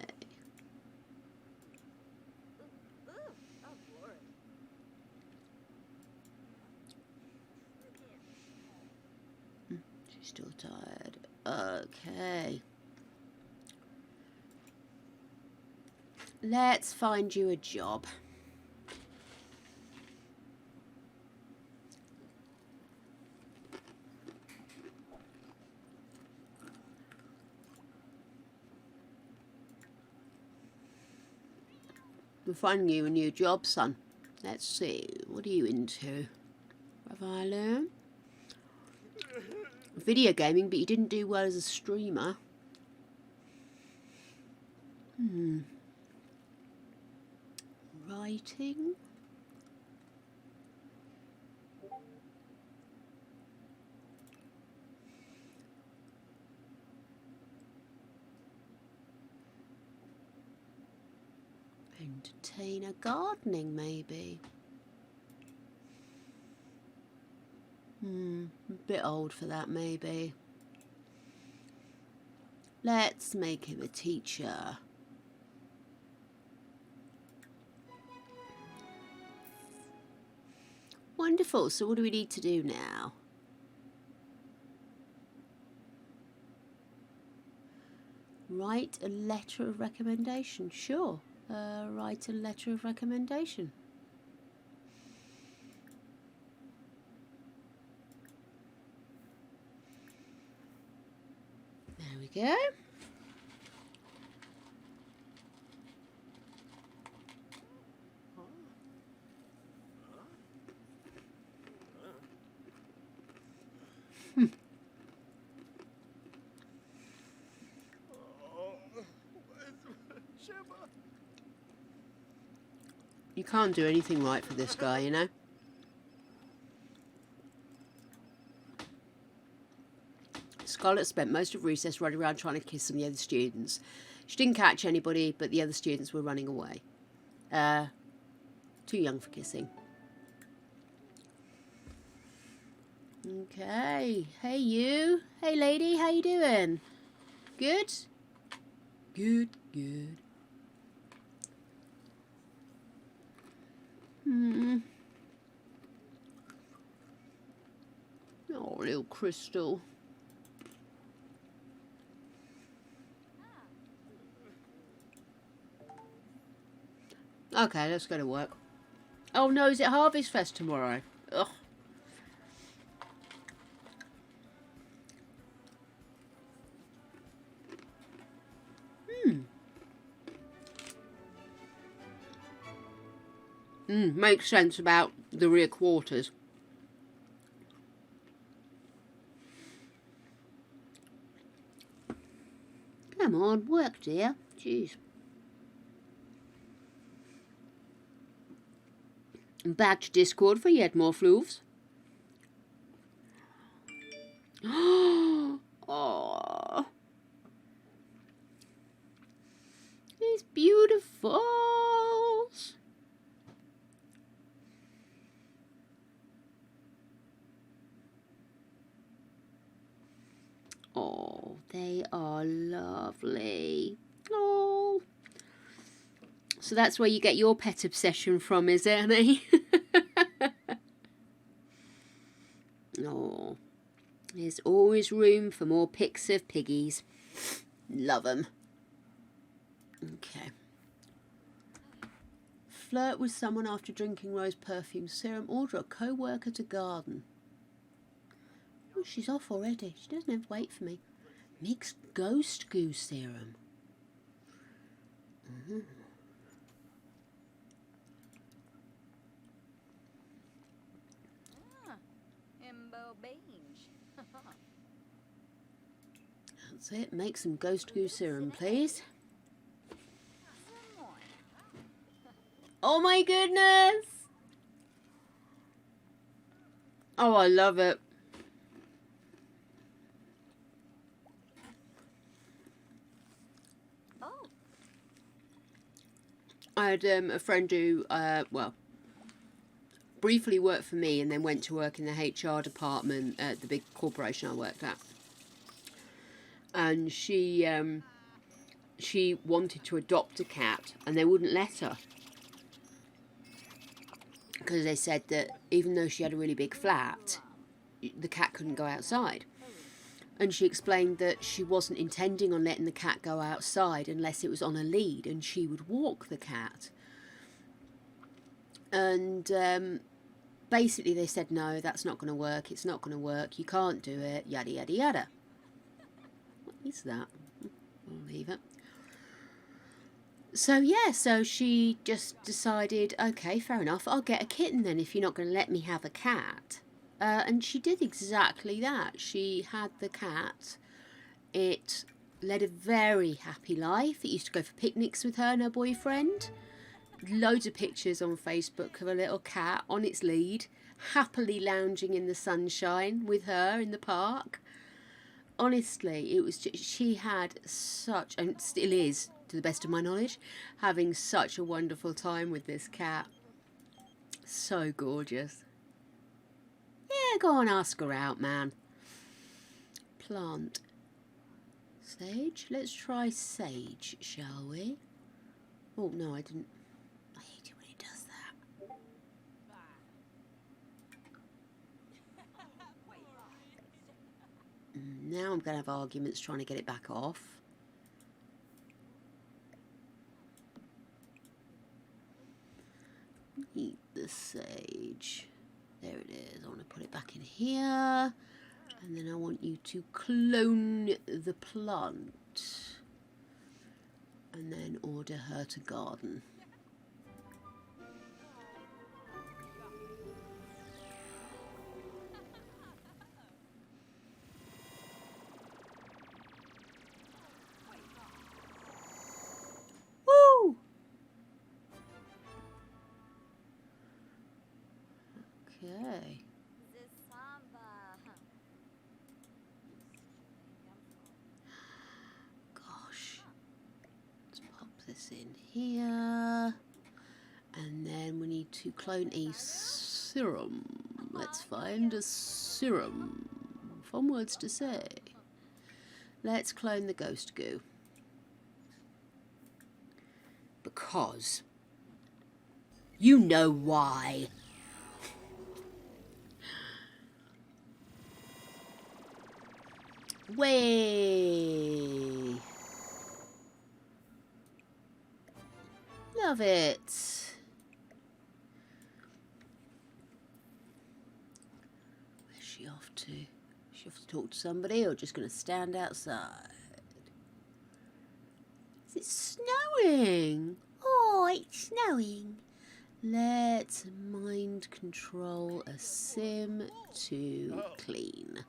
She's still tired. Okay. Let's find you a job. We're finding you a new job, son. Let's see. What are you into? Have I learned? Video gaming, but you didn't do well as a streamer. Writing. Entertainer, gardening maybe. A bit old for that maybe. Let's make him a teacher. Wonderful, so what do we need to do now? Write a letter of recommendation, sure. Write a letter of recommendation. There we go. You can't do anything right for this guy, you know? Scarlett spent most of recess running around trying to kiss some of the other students. She didn't catch anybody, but the other students were running away. Too young for kissing. Okay. Hey, you. Hey, lady. How you doing? Good? Good, good. Oh, little Crystal. Okay, let's go to work. Oh no, is it Harvest Fest tomorrow? Ugh. Makes sense about the rear quarters. Come on, work, dear. Jeez. And back to Discord for yet more floofs. Oh, it's beautiful. Oh, they are lovely. Oh. So that's where you get your pet obsession from, is it, Annie? Oh. There's always room for more pics of piggies. Love 'em. Okay. Flirt with someone after drinking rose perfume serum. Order a co-worker to garden. Oh, she's off already. She doesn't have to wait for me. Mix ghost goo serum. That's it. Make some ghost goo serum, please. Oh my goodness! Oh, I love it. I had a friend who, well, briefly worked for me and then went to work in the HR department at the big corporation I worked at. And she wanted to adopt a cat and they wouldn't let her. Because they said that even though she had a really big flat, the cat couldn't go outside. And she explained that she wasn't intending on letting the cat go outside unless it was on a lead and she would walk the cat. And basically they said, no, that's not going to work, it's not going to work, you can't do it, yada, yada, yada. What is that? I'll leave it. So yeah, so she just decided, okay, fair enough, I'll get a kitten then if you're not going to let me have a cat. And she did exactly that. She had the cat. It led a very happy life. It used to go for picnics with her and her boyfriend. loads of pictures on Facebook of a little cat on its lead, happily lounging in the sunshine with her in the park. Honestly, it was just, she had such, and still is, to the best of my knowledge, having such a wonderful time with this cat. So gorgeous. Yeah, go on, ask her out, man. Plant. Sage? Let's try sage, shall we? Oh, no, I didn't. I hate it when he does that. Now I'm going to have arguments trying to get it back off. Eat the sage. There it is. I want to put it back in here. And then I want you to clone the plant. And then order her to garden. Woo! Okay. Gosh. Let's pop this in here. And then we need to clone a serum. Let's find a serum. Fun words to say. Let's clone the ghost goo. Because you know why. Way. Love it. Where's she off to? Is she off to talk to somebody or just going to stand outside? Is it snowing? Oh, it's snowing. Let's mind control a sim to clean.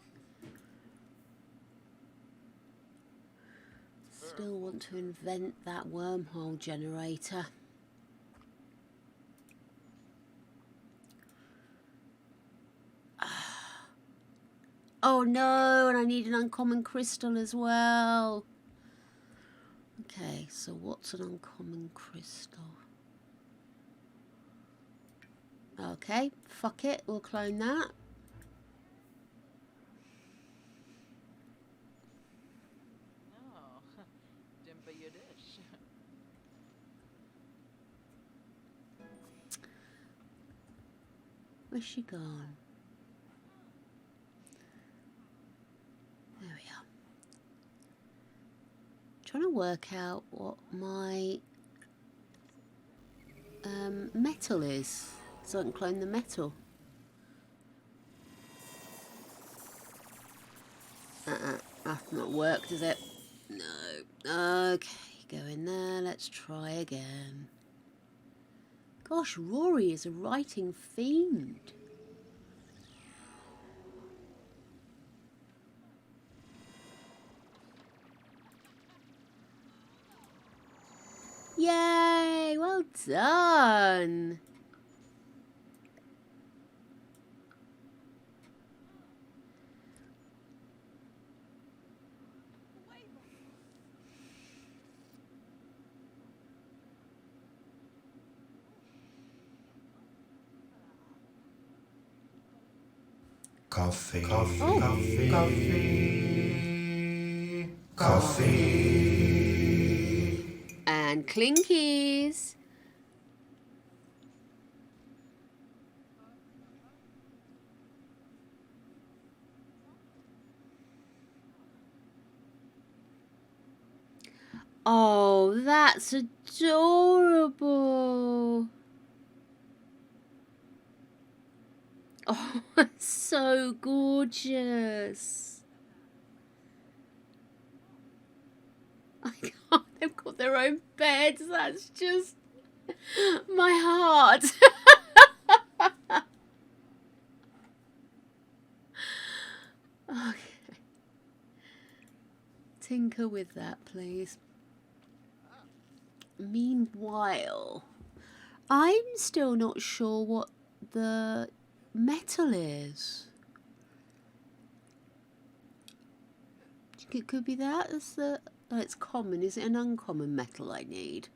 Still want to invent that wormhole generator. Oh no, and I need an uncommon crystal as well. Okay, so what's an uncommon crystal? Okay, fuck it, we'll clone that. Where's she gone? There we are. Trying to work out what my metal is, so I can clone the metal. That's not work, does it? No. Okay, go in there. Let's try again. Gosh, Rory is a writing fiend. Yay! Well done. Coffee. Oh. Coffee. Coffee. Coffee. And Clinkies. Oh, that's adorable. Oh, it's so gorgeous. I can't, they've got their own beds. That's just my heart. Okay. Tinker with that, please. Meanwhile, I'm still not sure what the metal is. Do you think it could be that? That's the... Oh, it's common. Is it an uncommon metal I need?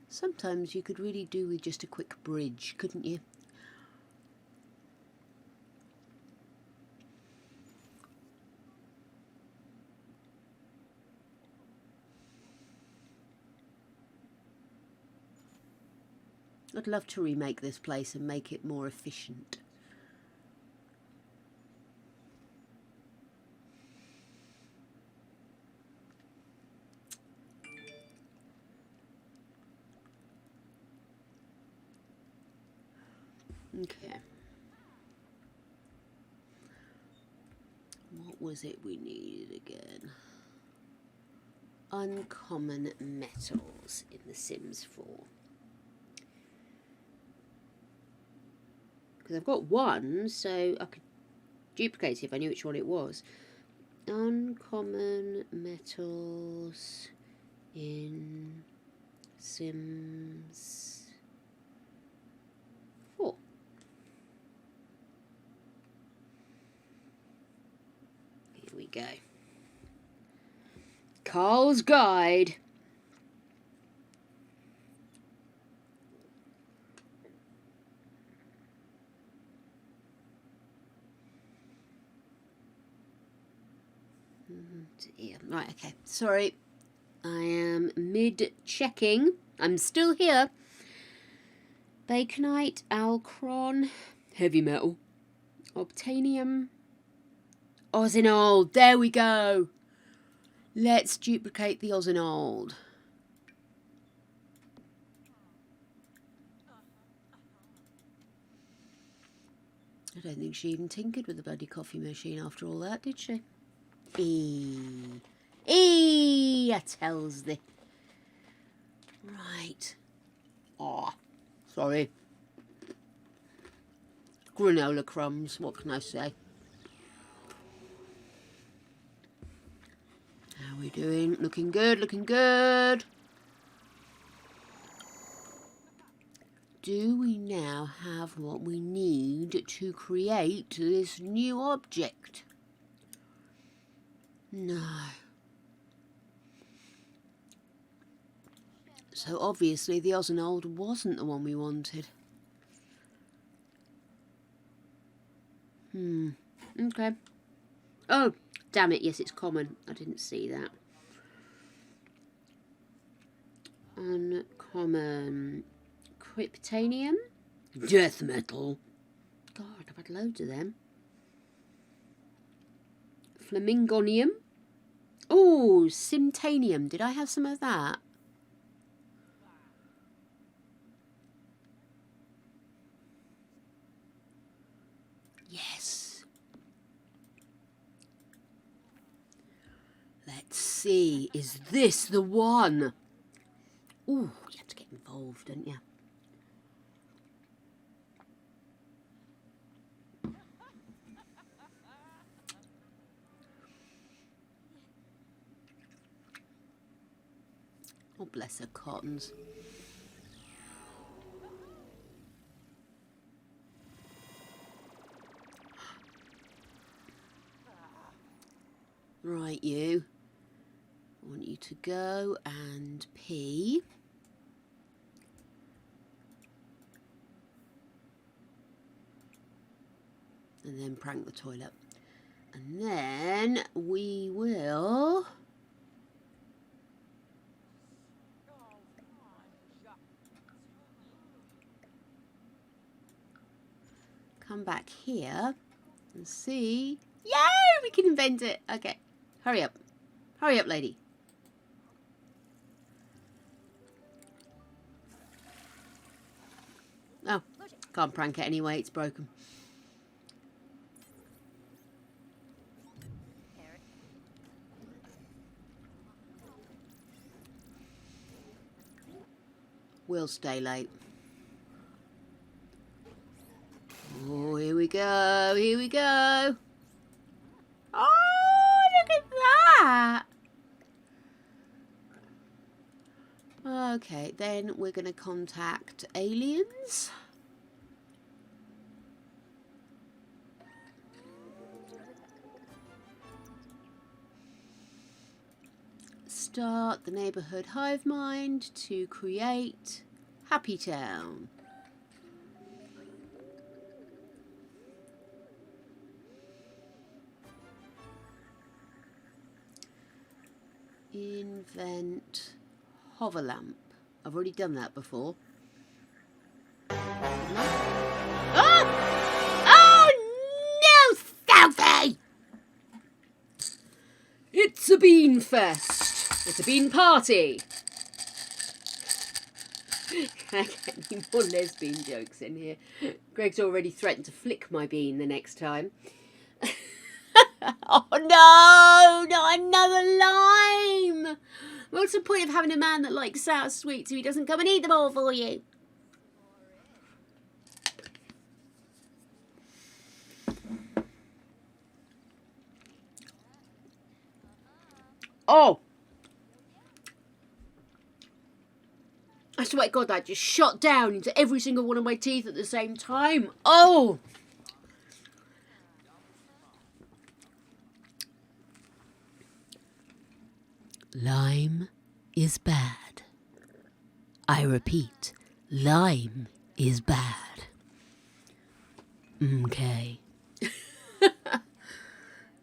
Sometimes you could really do with just a quick bridge, couldn't you? I'd love to remake this place and make it more efficient. Okay. What was it we needed again? Uncommon metals in The Sims 4. Because I've got one, so I could duplicate it if I knew which one it was. Uncommon metals in Sims 4. Here we go. Carl's Guide. Yeah, right, okay. Sorry. I am mid-checking. I'm still here. Baconite, Alcron, heavy metal, Obtanium, Ozinold. There we go. Let's duplicate the Ozinold. I don't think she even tinkered with the bloody coffee machine after all that, did she? I tells thee. Right. Oh, sorry. Granola crumbs, what can I say? How are we doing? Looking good, looking good. Do we now have what we need to create this new object? No. So obviously the Ozinold wasn't the one we wanted. Okay. Oh, damn it. Yes, it's common. I didn't see that. Uncommon. Cryptanium. Death metal. God, I've had loads of them. Flamingonium. Oh, Simtanium. Did I have some of that? Yes. Let's see. Is this the one? Ooh, you have to get involved, don't you? Oh, bless her cottons. Right, you. I want you to go and pee. And then prank the toilet. And then we will... come back here and see... Yay! We can invent it. Okay. Hurry up. Hurry up, lady. Oh, can't prank it anyway. It's broken. We'll stay late. Oh, here we go. Here we go. that? Okay, then we're going to contact aliens. Start the neighbourhood hive mind to create Happy Town. Invent hover lamp. I've already done that before. Oh! Oh no, Sophie! It's a bean fest. It's a bean party. Can I get any more lesbian jokes in here? Greg's already threatened to flick my bean the next time. Oh no, not another lime! What's the point of having a man that likes sour sweets if he doesn't come and eat them all for you? Oh! I swear to God, that just shot down into every single one of my teeth at the same time. Oh! Lime is bad. I repeat, lime is bad. Okay.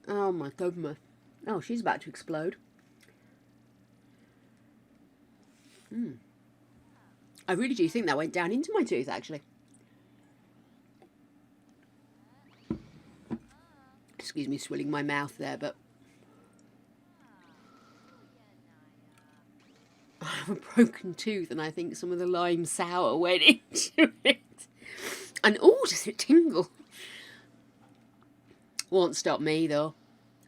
Oh my goodness. Oh, she's about to explode. I really do think that went down into my tooth, actually. Excuse me, swilling my mouth there, but I have a broken tooth, and I think some of the lime sour went into it. And oh, does it tingle? Won't stop me, though.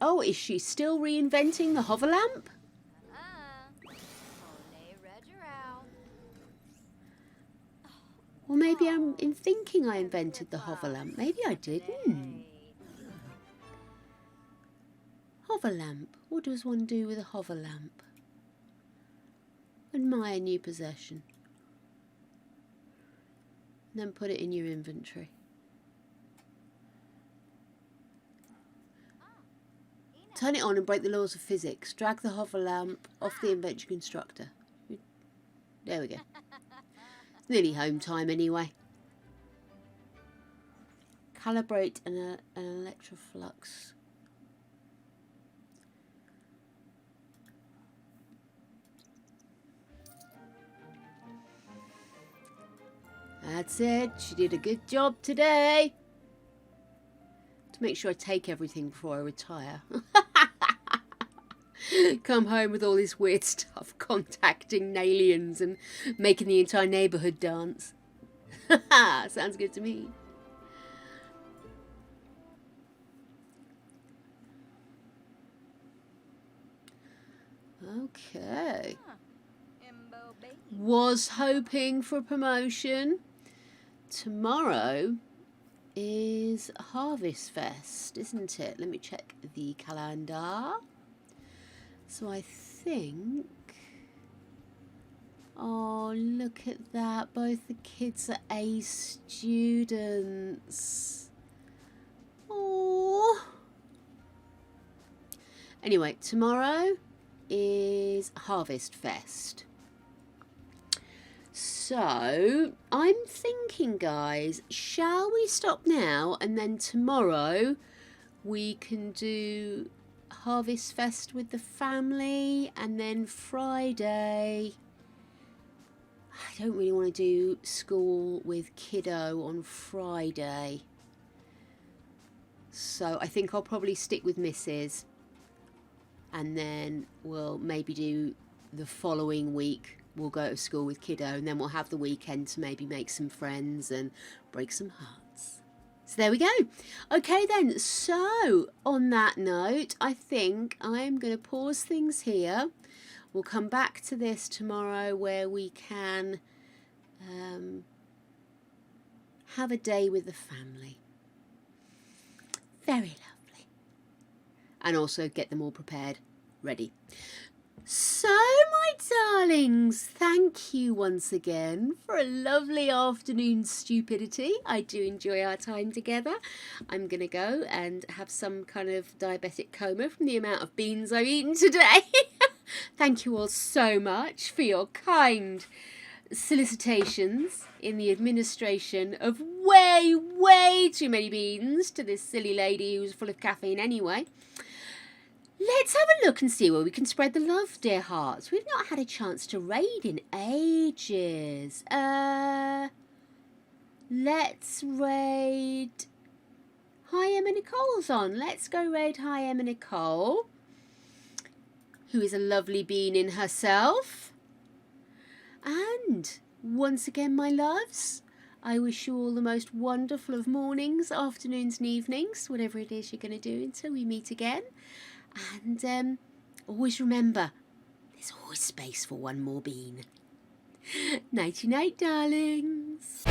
Oh, is she still reinventing the hover lamp? Or maybe I'm in thinking I invented the hover lamp. Maybe I didn't. Hover lamp. What does one do with a hover lamp? Admire new possession. And then put it in your inventory. Turn it on and break the laws of physics. Drag the hover lamp off the invention constructor. There we go. It's nearly home time anyway. Calibrate an electroflux. That's it. She did a good job today. To make sure I take everything before I retire. Come home with all this weird stuff, contacting aliens and making the entire neighbourhood dance. Sounds good to me. Okay. Was hoping for promotion. Tomorrow is Harvest Fest, isn't it? Let me check the calendar. So I think... Oh, look at that. Both the kids are A students. Oh. Anyway, tomorrow is Harvest Fest. So, I'm thinking, guys, shall we stop now and then tomorrow we can do Harvest Fest with the family, and then Friday I don't really want to do school with kiddo on Friday, so I think I'll probably stick with Mrs. and then we'll maybe do the following week. We'll go to school with kiddo, and then we'll have the weekend to maybe make some friends and break some hearts. So there we go. Okay then, so on that note, I think I'm going to pause things here. We'll come back to this tomorrow where we can have a day with the family. Very lovely. And also get them all prepared. ready. So, my darlings, thank you once again for a lovely afternoon stupidity. I do enjoy our time together. I'm going to go and have some kind of diabetic coma from the amount of beans I've eaten today. Thank you all so much for your kind solicitations in the administration of way too many beans to this silly lady who's full of caffeine anyway. Let's have a look and see where we can spread the love, dear hearts. We've not had a chance to raid in ages. Let's raid... Hi, Emma Nicole's on. Let's go raid Hi, Emma Nicole, who is a lovely bean in herself. And once again, my loves, I wish you all the most wonderful of mornings, afternoons and evenings, whatever it is you're going to do until we meet again. And always remember, there's always space for one more bean. Nighty-night, darlings.